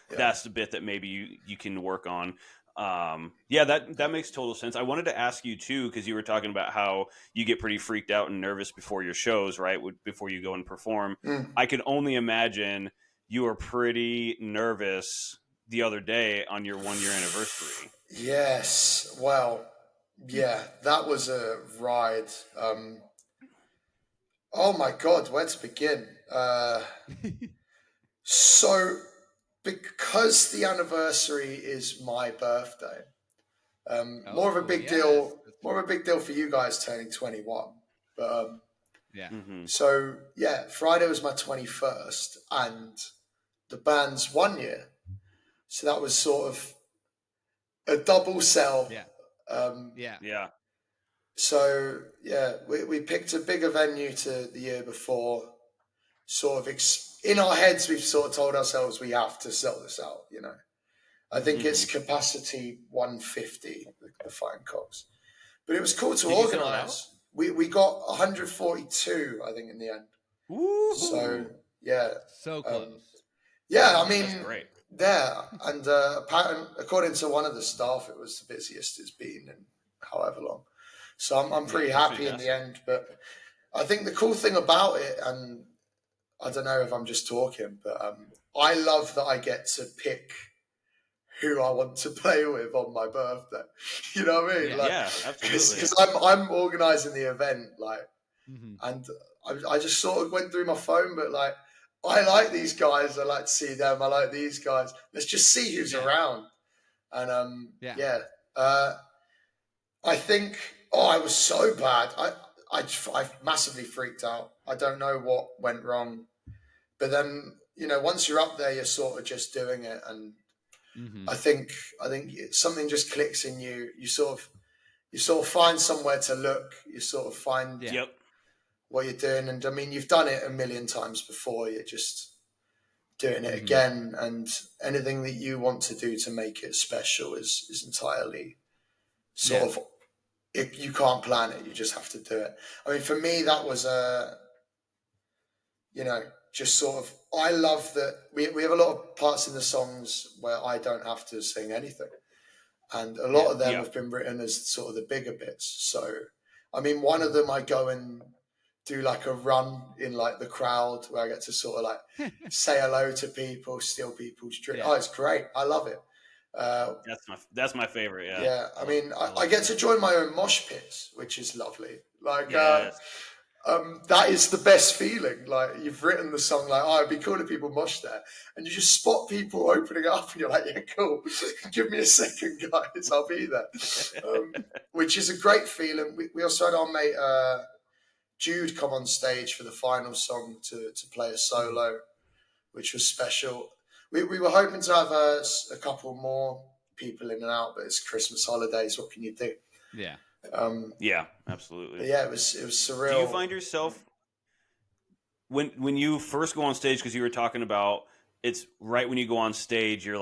that's the bit that maybe you can work on. That makes total sense. I wanted to ask you too, because you were talking about how you get pretty freaked out and nervous before your shows, right? Before you go and perform. I could only imagine you were pretty nervous the other day on your 1-year anniversary. Yes. Well, yeah, that was a ride. Oh my God, where to begin? So because the anniversary is my birthday, more of a big deal for you guys turning 21. But so yeah, Friday was my 21st, and the band's 1 year. So that was sort of a double sell. So yeah, we picked a bigger venue to the year before. Sort of in our heads, we've sort of told ourselves we have to sell this out. You know, I think it's capacity 150, the Fighting Cocks. But it was cool to organise. We got 142, I think, in the end. Ooh. So yeah, so close. I mean, that's great. There, and according to one of the staff, it was the busiest it's been in however long. So I'm pretty happy in the end. But I think the cool thing about it, and I don't know if I'm just talking, but I love that I get to pick who I want to play with on my birthday. You know what I mean? Absolutely. Because I'm organising the event, like, and I just sort of went through my phone, but like, I like these guys. I like to see them. I like these guys. Let's just see who's around. And I think. Oh, I was so bad. I massively freaked out. I don't know what went wrong, but then once you're up there, you're sort of just doing it, and I think something just clicks in you. You sort of find somewhere to look. You sort of find what you're doing, and I mean, you've done it a million times before. You doing it again, and anything that you want to do to make it special is entirely sort of, you can't plan it, you just have to do it. I mean, for me, that was just sort of, I love that we have a lot of parts in the songs where I don't have to sing anything, and a lot of them have been written as sort of the bigger bits. So I mean, one of them I go and do like a run in like the crowd where I get to sort of like say hello to people, steal people's drink. Oh, it's great. I love it. That's my favorite. Yeah. Yeah. I mean, I get to join my own mosh pits, which is lovely. Like, that is the best feeling. Like, you've written the song, like, oh, it'd be cool if people mosh there, and you just spot people opening it up, and you're like, yeah, cool. Give me a second, guys. I'll be there. Which is a great feeling. We also had our mate Jude come on stage for the final song to play a solo, which was special. We were hoping to have a couple more people in and out, but it's Christmas holidays. What can you do? Yeah. Yeah, absolutely. Yeah, it was surreal. Do you find yourself when you first go on stage, because you were talking about it's right when you go on stage, you're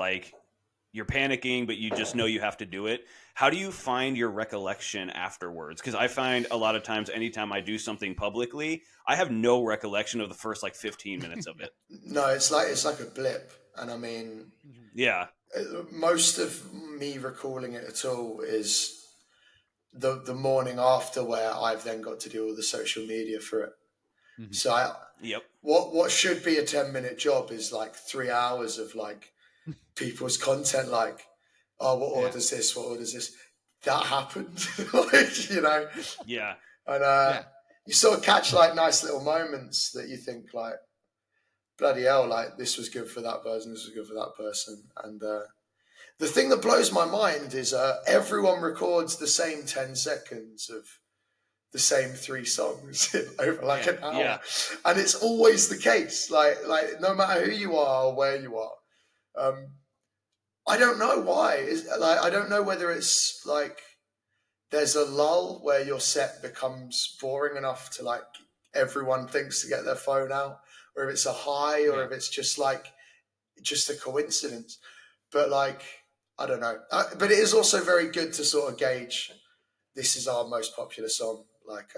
panicking, but you just know you have to do it. How do you find your recollection afterwards? Because I find a lot of times, anytime I do something publicly, I have no recollection of the first like 15 minutes of it. No, it's like a blip, and I mean, most of me recalling it at all is the morning after, where I've then got to do all the social media for it. So what should be a 10-minute job is like 3 hours of like people's content, like, oh, what orders this? What orders this? That happened, like, and you sort of catch like nice little moments that you think like, bloody hell, like this was good for that person, this was good for that person, and the thing that blows my mind is everyone records the same 10 seconds of the same 3 songs over like an hour, and it's always the case. Like no matter who you are or where you are. I don't know why. I don't know whether it's like there's a lull where your set becomes boring enough to like everyone thinks to get their phone out, or if it's a high, or if it's just a coincidence. But like, I don't know. But it is also very good to sort of gauge, this is our most popular song. Like,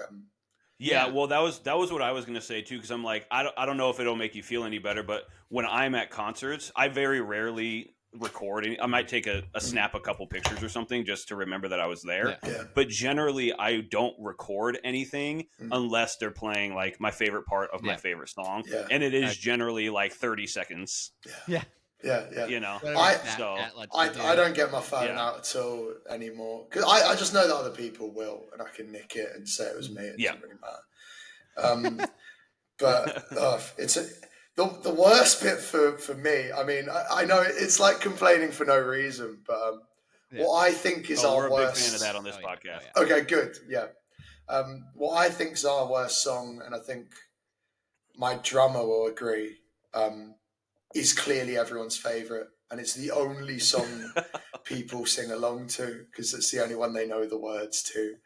well, that was what I was going to say too, because I'm like, I don't know if it'll make you feel any better, but when I'm at concerts, I very rarely record. I might take a snap a couple pictures or something just to remember that I was there. But generally, I don't record anything unless they're playing like my favorite part of my favorite song, and it is generally like 30 seconds. Yeah. You know, I don't get my phone out at all anymore, because I just know that other people will, and I can nick it and say it was me. It doesn't really matter. But it's the worst bit for me. I mean, I know it's like complaining for no reason, but what I think is our worst. We're a big fan of that on this podcast. Okay, good. Yeah. What I think is our worst song, and I think my drummer will agree, is clearly everyone's favorite, and it's the only song people sing along to because it's the only one they know the words to.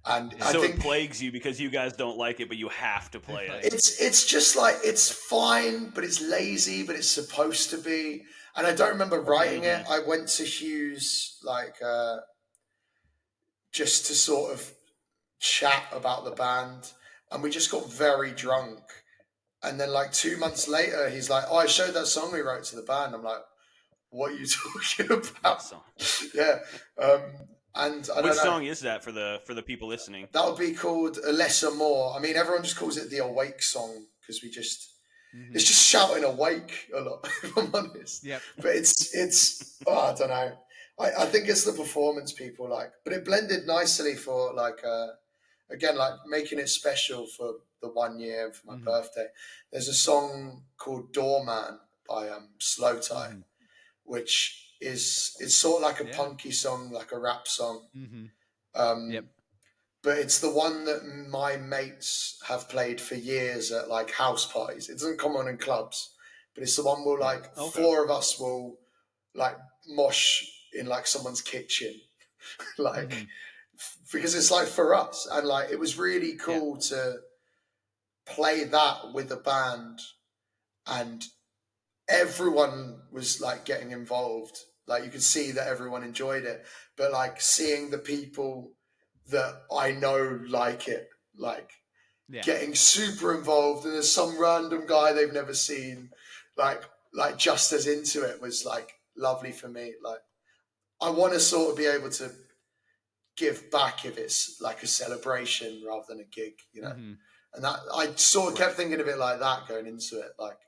And so I think it plagues you because you guys don't like it, but you have to play it. It's just like, it's fine, but it's lazy, but it's supposed to be. And I don't remember writing it. I went to Hughes like just to sort of chat about the band, and we just got very drunk. And then like 2 months later, he's like, "Oh, I showed that song we wrote to the band." I'm like, "What are you talking about?" Yeah. And I don't know. Which song is that for the people listening? That would be called A Lesser More. I mean, everyone just calls it the Awake song because we just it's just shouting awake a lot, if I'm honest. Yep. But it's I don't know. I think it's the performance people like, but it blended nicely for like again, like making it special for the 1 year for my birthday. There's a song called Doorman by Slow Tie, which it's sort of like a punky song, like a rap song. But it's the one that my mates have played for years at like house parties. It doesn't come on in clubs, but it's the one where like 4 of us will like mosh in like someone's kitchen, like because it's like for us. And like it was really cool to play that with a band and everyone was like getting involved. Like you could see that everyone enjoyed it, but like seeing the people that I know like it, like getting super involved, and there's some random guy they've never seen, like just as into it was like lovely for me. Like I want to sort of be able to give back if it's like a celebration rather than a gig, you know. And that I sort of kept thinking of it like that going into it. Like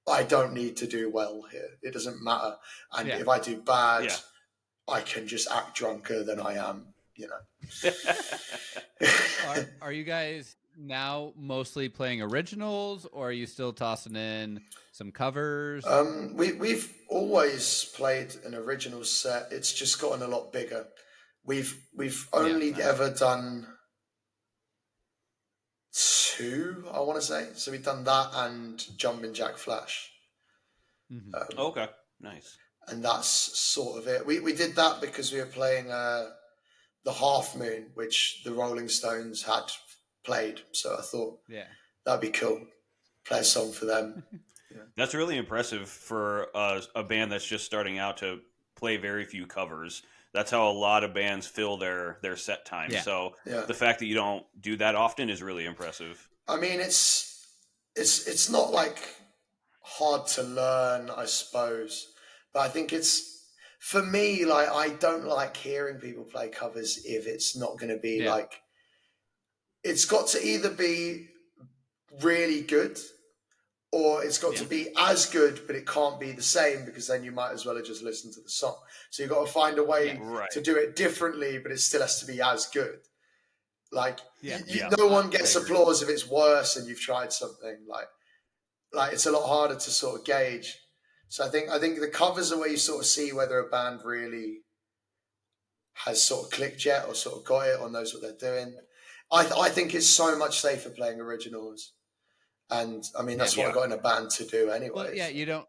I don't need to do well here; it doesn't matter. And if I do bad, I can just act drunker than I am, you know. Are you guys now mostly playing originals, or are you still tossing in some covers? We've always played an original set. It's just gotten a lot bigger. We've only ever done 2, I want to say. So we've done that and Jumpin' Jack Flash. Okay, nice. And that's sort of it. We did that because we were playing the Half Moon, which the Rolling Stones had played. So I thought that'd be cool. Play a song for them. That's really impressive for a band that's just starting out to play very few covers. That's how a lot of bands fill their set time. So the fact that you don't do that often is really impressive. I mean, it's not like hard to learn, I suppose, but I think it's, for me, like I don't like hearing people play covers if it's not going to be like, it's got to either be really good or it's got to be as good, but it can't be the same, because then you might as well have just listened to the song. So you've got to find a way to do it differently, but it still has to be as good. Like no one gets applause if it's worse and you've tried something. Like it's a lot harder to sort of gauge. So I think the covers are where you sort of see whether a band really has sort of clicked yet, or sort of got it, or knows what they're doing. I think it's so much safer playing originals. And I mean, that's what I got in a band to do anyway. Well, you don't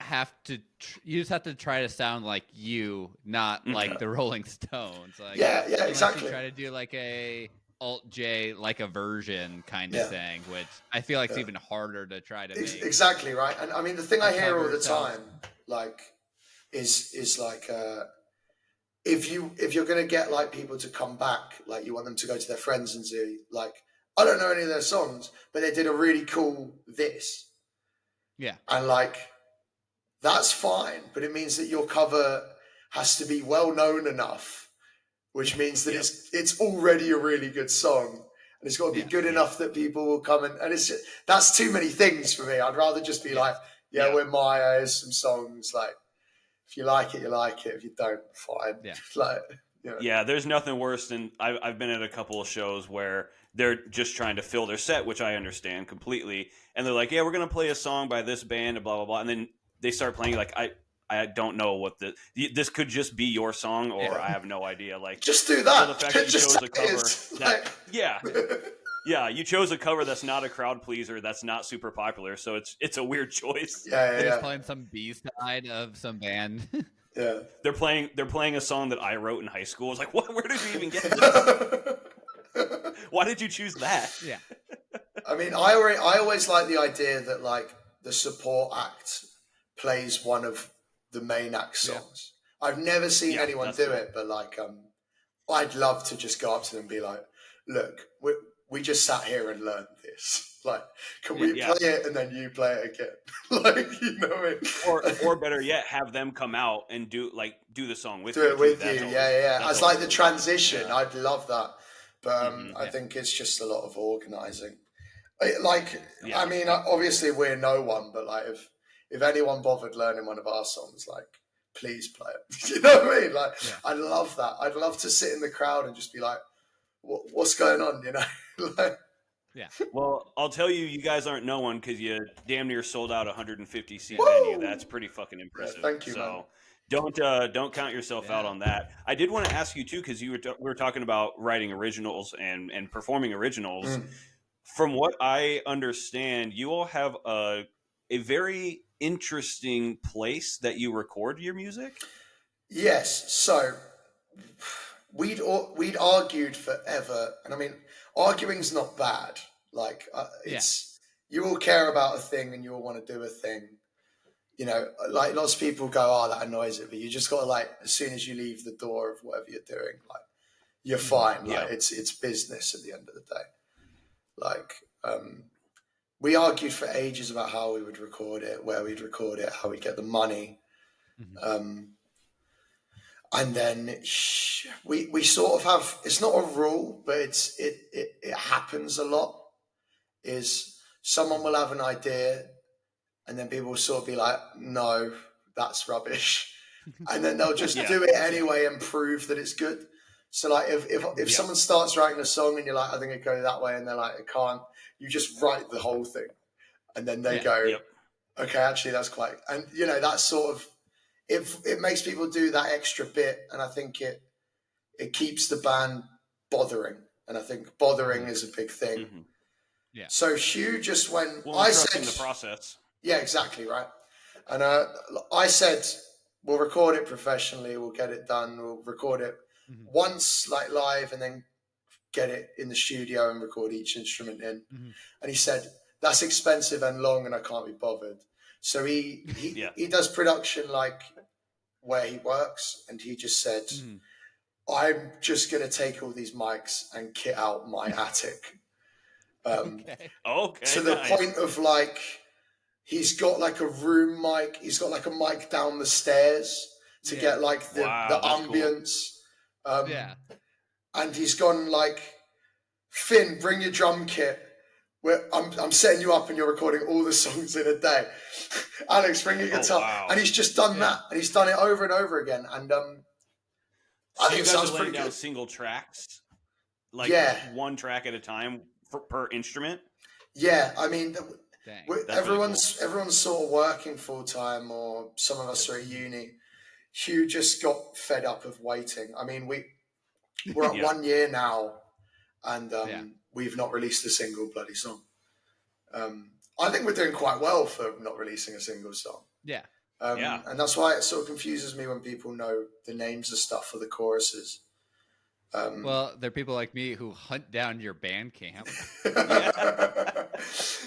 have to, you just have to try to sound like you, not like the Rolling Stones. Like, exactly. You try to do like a alt J, like a version kind of thing, which I feel like it's even harder to try to make. Exactly, right. And I mean, the thing I hear all the time, like, is like, if you're going to get like people to come back, like you want them to go to their friends and say, like, I don't know any of their songs, but they did a really cool this. Yeah. And like, that's fine, but it means that your cover has to be well known enough, which means that it's already a really good song, and it's got to be good enough that people will come and it's just, that's too many things for me. I'd rather just be like, we're Maya, here's some songs, like, if you like it, you like it. If you don't, fine. Yeah. Like, there's nothing worse than I've been at a couple of shows where they're just trying to fill their set, which I understand completely. And they're like, we're going to play a song by this band and blah, blah, blah. And then they start playing like, I don't know what this could just be your song, or I have no idea. Like, just do that. So the fact that you chose a cover you chose a cover that's not a crowd pleaser, that's not super popular, so it's a weird choice. They're just playing some B-side of some band. They're playing a song that I wrote in high school. It's like, what? Where did you even get this? Why did you choose that? Yeah. I mean, I always like the idea that like the support act plays one of the main act songs. I've never seen anyone do it, but like, I'd love to just go up to them and be like, look, we just sat here and learned this. Like, can we play it and then you play it again? Like, you know what I mean? Or better yet, have them come out and do the song with you. Do it with you, As like the transition, I'd love that. But I think it's just a lot of organising. I mean, obviously we're no one, but like if anyone bothered learning one of our songs, like, please play it. You know what I mean? Like, I'd love that. I'd love to sit in the crowd and just be like, what's going on? You know? Like, Well, I'll tell you, you guys aren't no one because you damn near sold out 150 seat venue. That's pretty fucking impressive. Thank you, so man. don't count yourself out on that. I did want to ask you too, because we were talking about writing originals and performing originals. From what I understand, you all have a very interesting place that you record your music. Yes. So we'd argued forever, and I mean, arguing's not bad. Like, it's you all care about a thing and you all want to do a thing. you know, like lots of people go, oh, that annoys it, but you just got to like, as soon as you leave the door of whatever you're doing, like you're fine. Yeah. Like it's business at the end of the day. Like, we argued for ages about how we would record it, where we'd record it, how we'd get the money. And then we sort of have, it's not a rule, but it happens a lot, is someone will have an idea and then people will sort of be like, no, that's rubbish. And then they'll just do it anyway and prove that it's good. So like if someone starts writing a song and you're like, I think it go that way, and they're like, it can't, you just write the whole thing. And then they go, okay, actually that's quite, and you know, that's sort of, it makes people do that extra bit. And I think it keeps the band bothering. And I think bothering is a big thing. Yeah. So Hugh just went, I said the process. Yeah, exactly. Right. And I said, we'll record it professionally. We'll get it done. We'll record it once, like live, and then get it in the studio and record each instrument in. And he said, that's expensive and long, and I can't be bothered. So he does production like where he works, and he just said, I'm just going to take all these mics and kit out my attic. To the point of like, he's got like a room mic. He's got like a mic down the stairs to get like the ambience. Cool. And he's gone like, Finn, bring your drum kit. I'm setting you up and you're recording all the songs in a day. Alex, bring your guitar. Wow. And he's just done that. And he's done it over and over again. And I think you guys are laying down single tracks? Like one track at a time per instrument? Yeah, I mean, everyone's sort of working full time, or some of us are at uni. Hugh just got fed up of waiting. I mean, we're at 1 year now, and we've not released a single bloody song. I think we're doing quite well for not releasing a single song. And that's why it sort of confuses me when people know the names of stuff for the choruses. Well, there are people like me who hunt down your Bandcamp.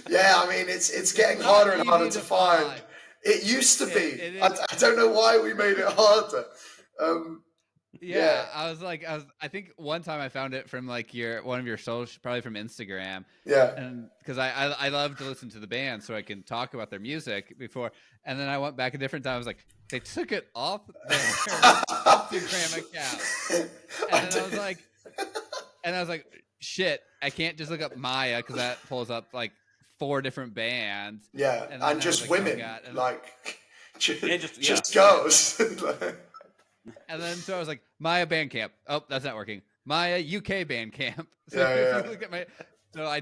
I mean, it's getting harder and harder to find. It used to be. I don't know why we made it harder. I think one time I found it from like one of your social, probably from Instagram. And because I love to listen to the band so I can talk about their music before. And then I went back a different time. I was like, they took it off their Instagram account. And then I was like, shit, I can't just look up Maya because that pulls up like 4 different bands. And just women, just girls. And then so I was like, Maya Bandcamp. Oh, that's not working. Maya UK Bandcamp. So if you look at I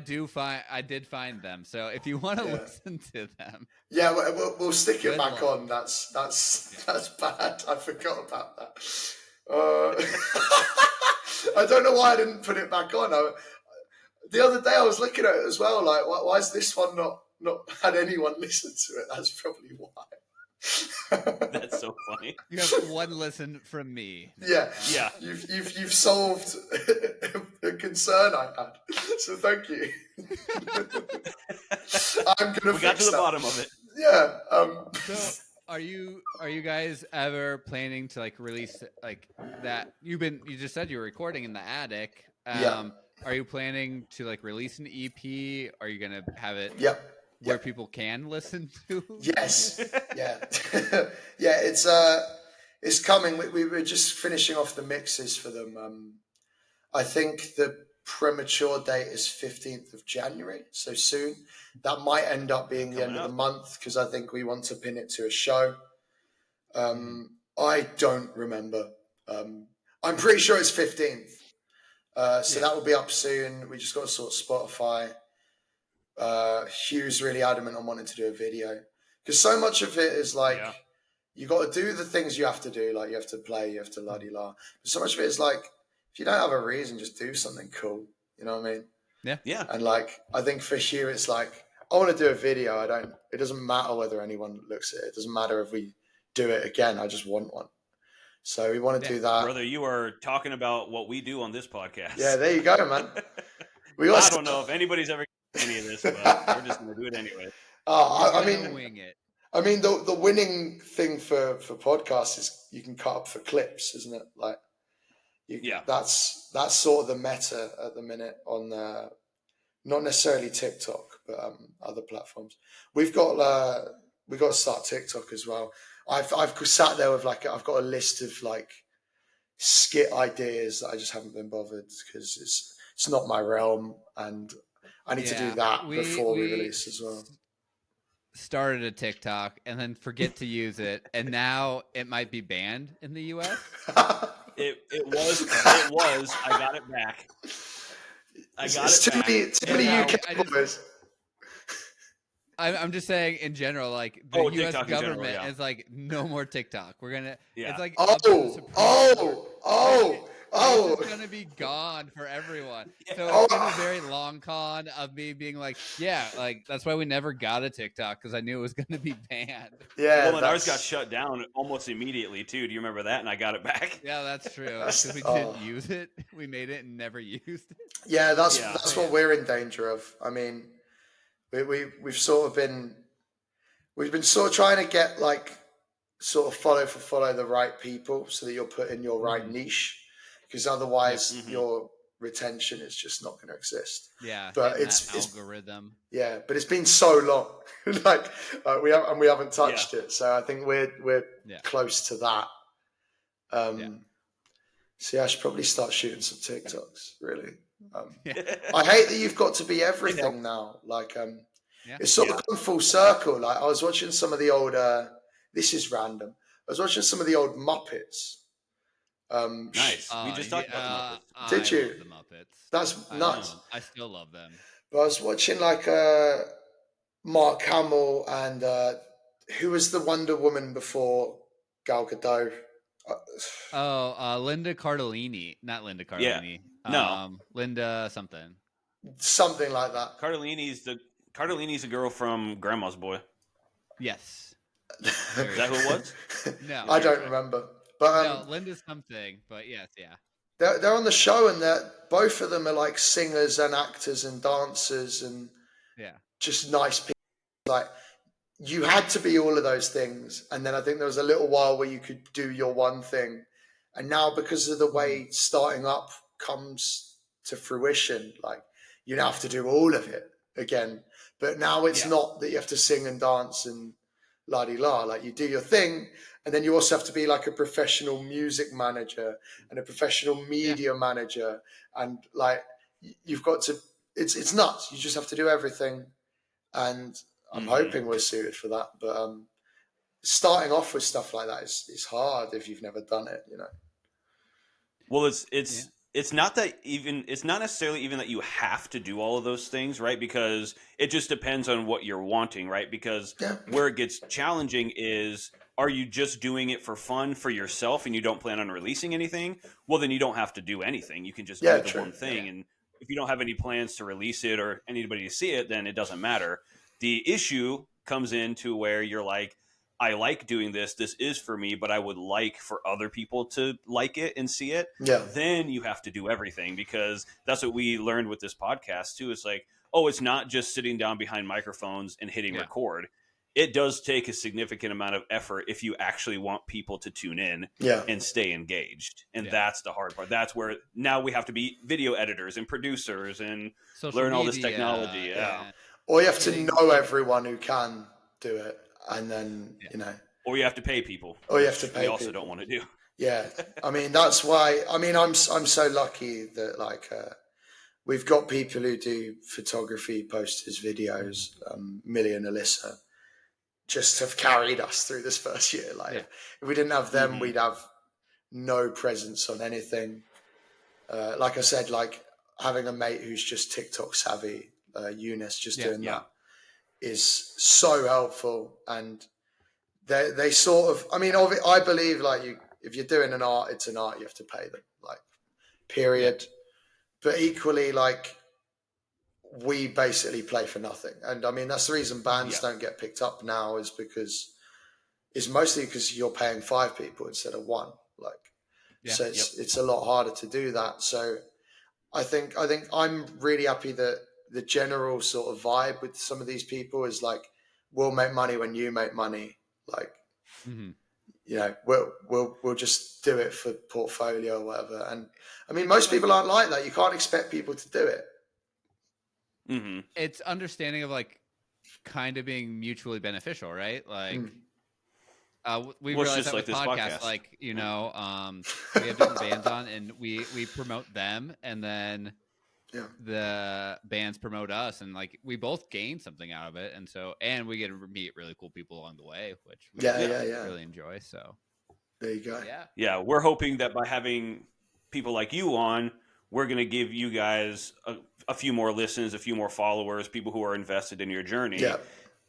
did find them. So if you want to listen to them, we'll stick it back on. That's bad. I forgot about that. I don't know why I didn't put it back on. The other day I was looking at it as well. Like, why is this one not had anyone listen to it? That's probably why. That's so funny. You have one listen from me. Yeah. You've solved a concern I had. So thank you. I'm gonna. We got to the bottom of it. Yeah. So are you guys ever planning to like release like that? You just said you were recording in the attic. Are you planning to like release an EP? Are you gonna have it? Where people can listen to? Yes. It's coming. We were just finishing off the mixes for them. I think the premature date is 15th of January, so soon. That might end up being the end of the month because I think we want to pin it to a show. I don't remember. I'm pretty sure it's 15th. So that will be up soon. We just got to sort Spotify. Hugh's really adamant on wanting to do a video because so much of it is like you got to do the things you have to do, like you have to play, you have to la-di-la. But so much of it is like if you don't have a reason, just do something cool. You know what I mean? Yeah. And like I think for Hugh, it's like I want to do a video. It doesn't matter whether anyone looks at it. It doesn't matter if we do it again. I just want one. So we want to do that. Brother, you are talking about what we do on this podcast. Yeah, there you go, man. I don't know if anybody's ever any of this, but we're just going to do it anyway. I mean, wing it. I mean, the winning thing for podcasts is you can cut up for clips, isn't it? Like, that's sort of the meta at the minute on not necessarily TikTok, but other platforms. We've got to start TikTok as well. I've sat there with I've got a list of skit ideas that I just haven't been bothered because it's not my realm, and I need to do that before we release as well. Started a TikTok and then forget to use it, and now it might be banned in the US. It was. I got it back. Too many UK boys. I'm just saying in general, like the U.S. TikTok government is like, no more TikTok. We're gonna. Yeah. It's like it's gonna be gone for everyone. So it's been a very long con of me being like, yeah, like that's why we never got a TikTok, because I knew it was gonna be banned. Yeah. Well, and ours got shut down almost immediately too. Do you remember that? And I got it back. Yeah, that's true. Because we didn't use it. We made it and never used it. Yeah, that's what we're in danger of. I mean, we've been sort of trying to get sort of follow the right people so that you're put in your right niche, because otherwise your retention is just not going to exist. Yeah, but it's algorithm. Yeah, but it's been so long, we haven't touched it. So I think we're close to that. So I should probably start shooting some TikToks. Really, I hate that you've got to be everything now. It's sort of gone full circle. I was watching some of the old. This is random. I was watching some of the old Muppets. Nice. We just talked about the Muppets. Did you? Love the Muppets. That's nuts. I still love them. But I was watching Mark Hamill and who was the Wonder Woman before Gal Gadot? Linda Cardellini. Not Linda Cardellini. No. Linda something. Something like that. Cardellini's the girl from Grandma's Boy. Yes. Is that who it was? No. I don't remember. But no, Linda's something, but yes, yeah. They're on the show, and both of them are singers and actors and dancers and just nice people. You had to be all of those things, and then I think there was a little while where you could do your one thing, and now because of the way starting up comes to fruition, you now have to do all of it again. But now it's not that you have to sing and dance and la-di-la. You do your thing, and then you also have to be a professional music manager and a professional media manager, and you've got to. It's nuts. You just have to do everything, and I'm hoping we're suited for that. But starting off with stuff like that is hard if you've never done it. Well, it's not necessarily even that you have to do all of those things, right? Because it just depends on what you're wanting, right? Because where it gets challenging is, are you just doing it for fun for yourself and you don't plan on releasing anything? Well, then you don't have to do anything. You can just do the one thing. And if you don't have any plans to release it or anybody to see it, then it doesn't matter. The issue comes into where you're like, I like doing this. This is for me, but I would like for other people to like it and see it. Yeah. Then you have to do everything, because that's what we learned with this podcast too. It's it's not just sitting down behind microphones and hitting record. It does take a significant amount of effort if you actually want people to tune in and stay engaged. And that's the hard part. That's where now we have to be video editors and producers and learn all this technology. Or you have to know everyone who can do it. And then, or you have to pay people. Or you have to pay we also people. don't want to do. Yeah. I mean, that's why, I'm so lucky that we've got people who do photography, posters, videos. Millie and Alyssa just have carried us through this first year. If we didn't have them, we'd have no presence on anything. Like I said, having a mate who's just TikTok savvy, Eunice, just doing that, is so helpful. And they sort of, I believe if you're doing an art, it's an art, you have to pay them, period. But equally, we basically play for nothing. And that's the reason bands don't get picked up now, is mostly because you're paying 5 people instead of 1. So it's a lot harder to do that. So I think I'm really happy that the general sort of vibe with some of these people is we'll make money when you make money. Like, you know, we'll just do it for portfolio or whatever. And I mean, most people aren't like that. You can't expect people to do it. Mm-hmm. It's understanding of like kind of being mutually beneficial, right? Like, we realize that with this podcasts, like, you know, we have different bands on, and we promote them, and then the bands promote us, and like we both gain something out of it, and so we get to meet really cool people along the way, which we really enjoy. So there you go. Yeah, we're hoping that by having people like you on, we're going to give you guys a few more listens, a few more followers, people who are invested in your journey. Yeah.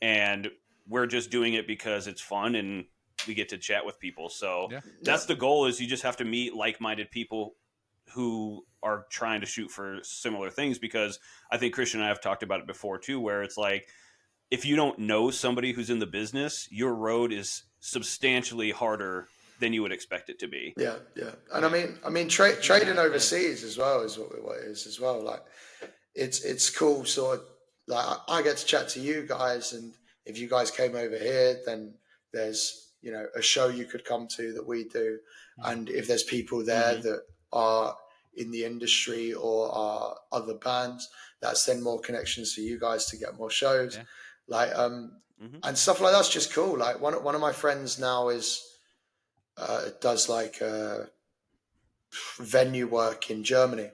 And we're just doing it because it's fun and we get to chat with people. So that's the goal, is you just have to meet like-minded people who are trying to shoot for similar things, because I think Christian and I have talked about it before too, where it's like, if you don't know somebody who's in the business, your road is substantially harder than you would expect it to be. Yeah. And I mean, trading overseas as well is what it is as well. Like, it's cool, sort of. Like, I get to chat to you guys, and if you guys came over here, then there's, you know, a show you could come to that we do, and if there's people there that are in the industry or are other bands, that's then more connections for you guys to get more shows, like and stuff like that's just cool. Like one of my friends now does like venue work in Germany,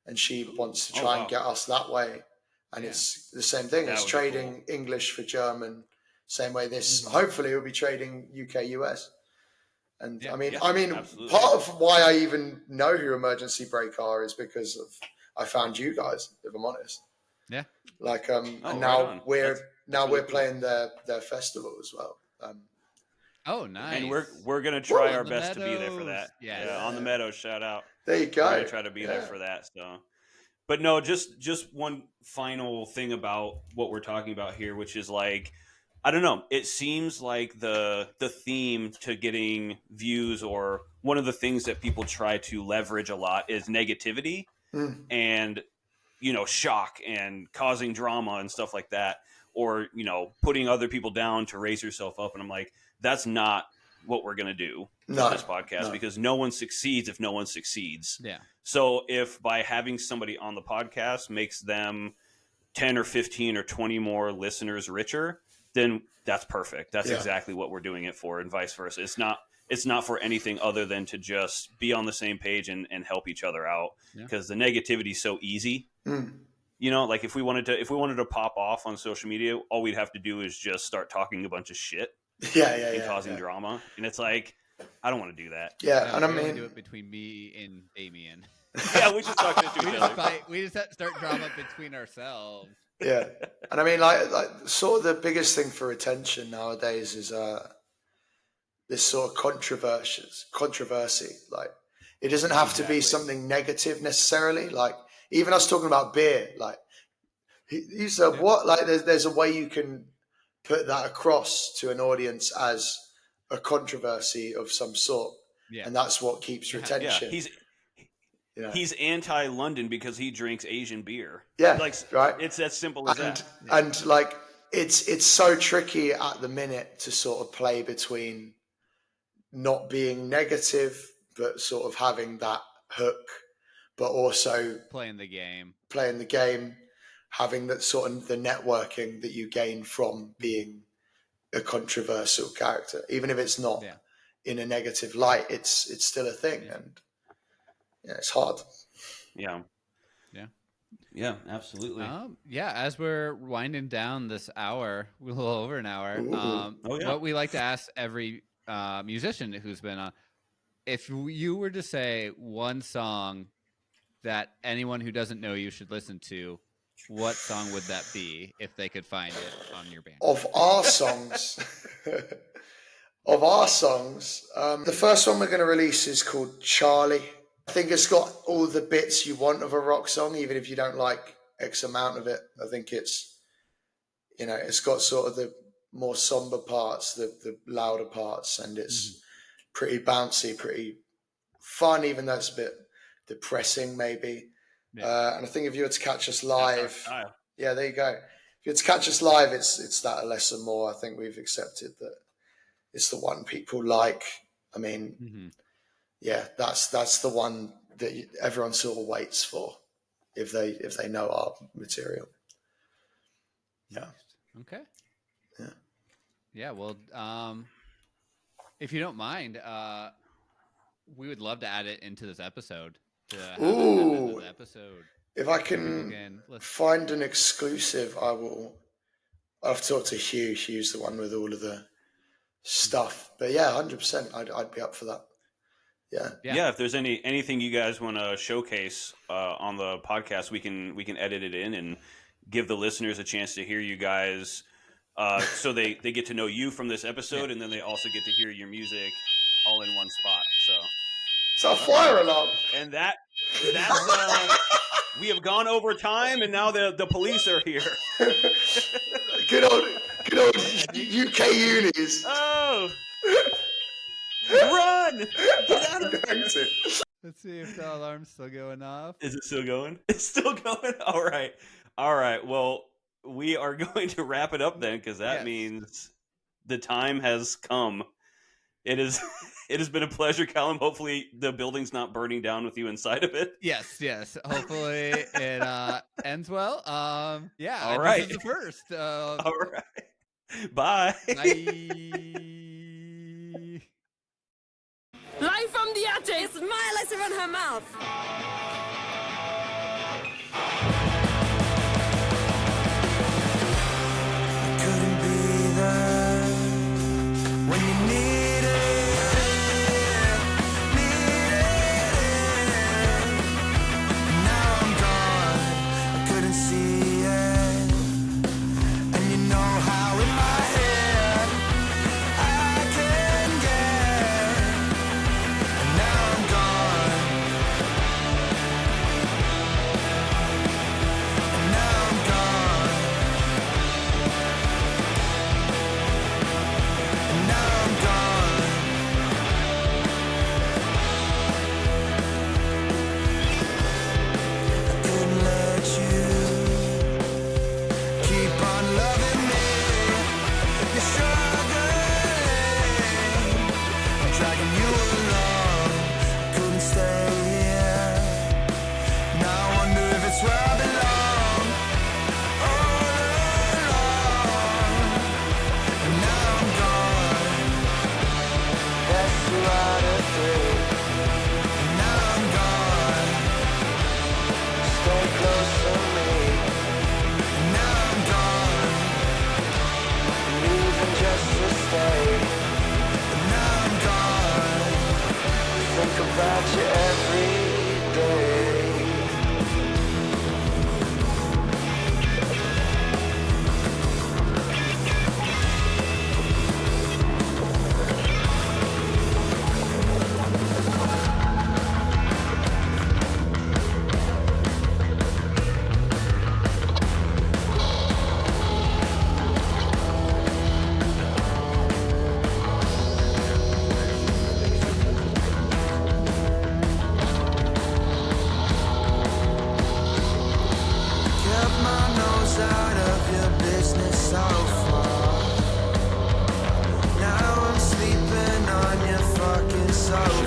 and she wants to try and get us that way. And it's the same thing. It's trading English for German, same way this hopefully will be trading UK US. And I mean, absolutely. Part of why I even know who Emergency Brake are is because of I found you guys, if I'm honest. Yeah. Like and now we're playing their festival as well. Oh, nice. And we're gonna try our best to be there for that. Yeah, on the Meadows, shout out. There you go. We're gonna try to be there for that. So, but no, just one final thing about what we're talking about here, which is like, I don't know. It seems like the theme to getting views, or one of the things that people try to leverage a lot, is negativity and, you know, shock and causing drama and stuff like that, or, you know, putting other people down to raise yourself up. And I'm like, that's not what we're going to do with this podcast, because no one succeeds if no one succeeds. Yeah. So if by having somebody on the podcast makes them 10 or 15 or 20 more listeners richer, then that's perfect. That's exactly what we're doing it for, and vice versa. It's not for anything other than to just be on the same page and help each other out, because the negativity is so easy. You know, like if we wanted to pop off on social media, all we'd have to do is just start talking a bunch of shit. And causing drama. And it's like, I don't want to do that. Yeah, and I mean, do it between me and Damien. We just talk to each other. We just have to start drama between ourselves. Yeah, and I mean, like sort of the biggest thing for retention nowadays is this sort of controversy. Like, it doesn't have to be something negative necessarily. Like, even us talking about beer, like you said, what? Like, there's a way you can put that across to an audience as a controversy of some sort, and that's what keeps retention. He's anti-London because he drinks Asian beer. Yeah, like, right. It's as simple as that. And like, it's so tricky at the minute to sort of play between not being negative, but sort of having that hook, but also playing the game, having that sort of the networking that you gain from being a controversial character, even if it's not in a negative light, it's still a thing. And it's hard. Yeah, absolutely. As we're winding down this hour, a little over an hour, what we like to ask every musician who's been on, if you were to say one song that anyone who doesn't know you should listen to, what song would that be if they could find it on your band? Of our songs, the first one we're going to release is called Charlie. I think it's got all the bits you want of a rock song, even if you don't like X amount of it. I think it's, you know, it's got sort of the more somber parts, the louder parts, and it's pretty bouncy, pretty fun, even though it's a bit depressing maybe. And I think if you were to catch us live, there you go. If to catch us live, it's that less and more. I think we've accepted that it's the one people like. I mean, yeah, that's the one that everyone sort of waits for if they know our material. Yeah. Okay. Yeah. Yeah. Well, if you don't mind, we would love to add it into this episode. To have Ooh. it episode. If I can find an exclusive, I'll have to talk to Hugh. Hugh's the one with all of the stuff. But yeah, 100%. I'd be up for that. Yeah. If there's anything you guys want to showcase on the podcast, we can edit it in and give the listeners a chance to hear you guys. So they get to know you from this episode, and then they also get to hear your music all in one spot. So it's a fire alarm, and that's we have gone over time, and now the police are here. good old UK unis. Oh. Run! Get out of here! Let's see if the alarm's still going off. Is it still going? It's still going? All right. Well, we are going to wrap it up then, because that means the time has come. It has been a pleasure, Callum. Hopefully the building's not burning down with you inside of it. Yes. Hopefully it ends well. Yeah. All right. This is the first. All right. Bye. Bye. Live from the attic, it's Maya likes to run her mouth. So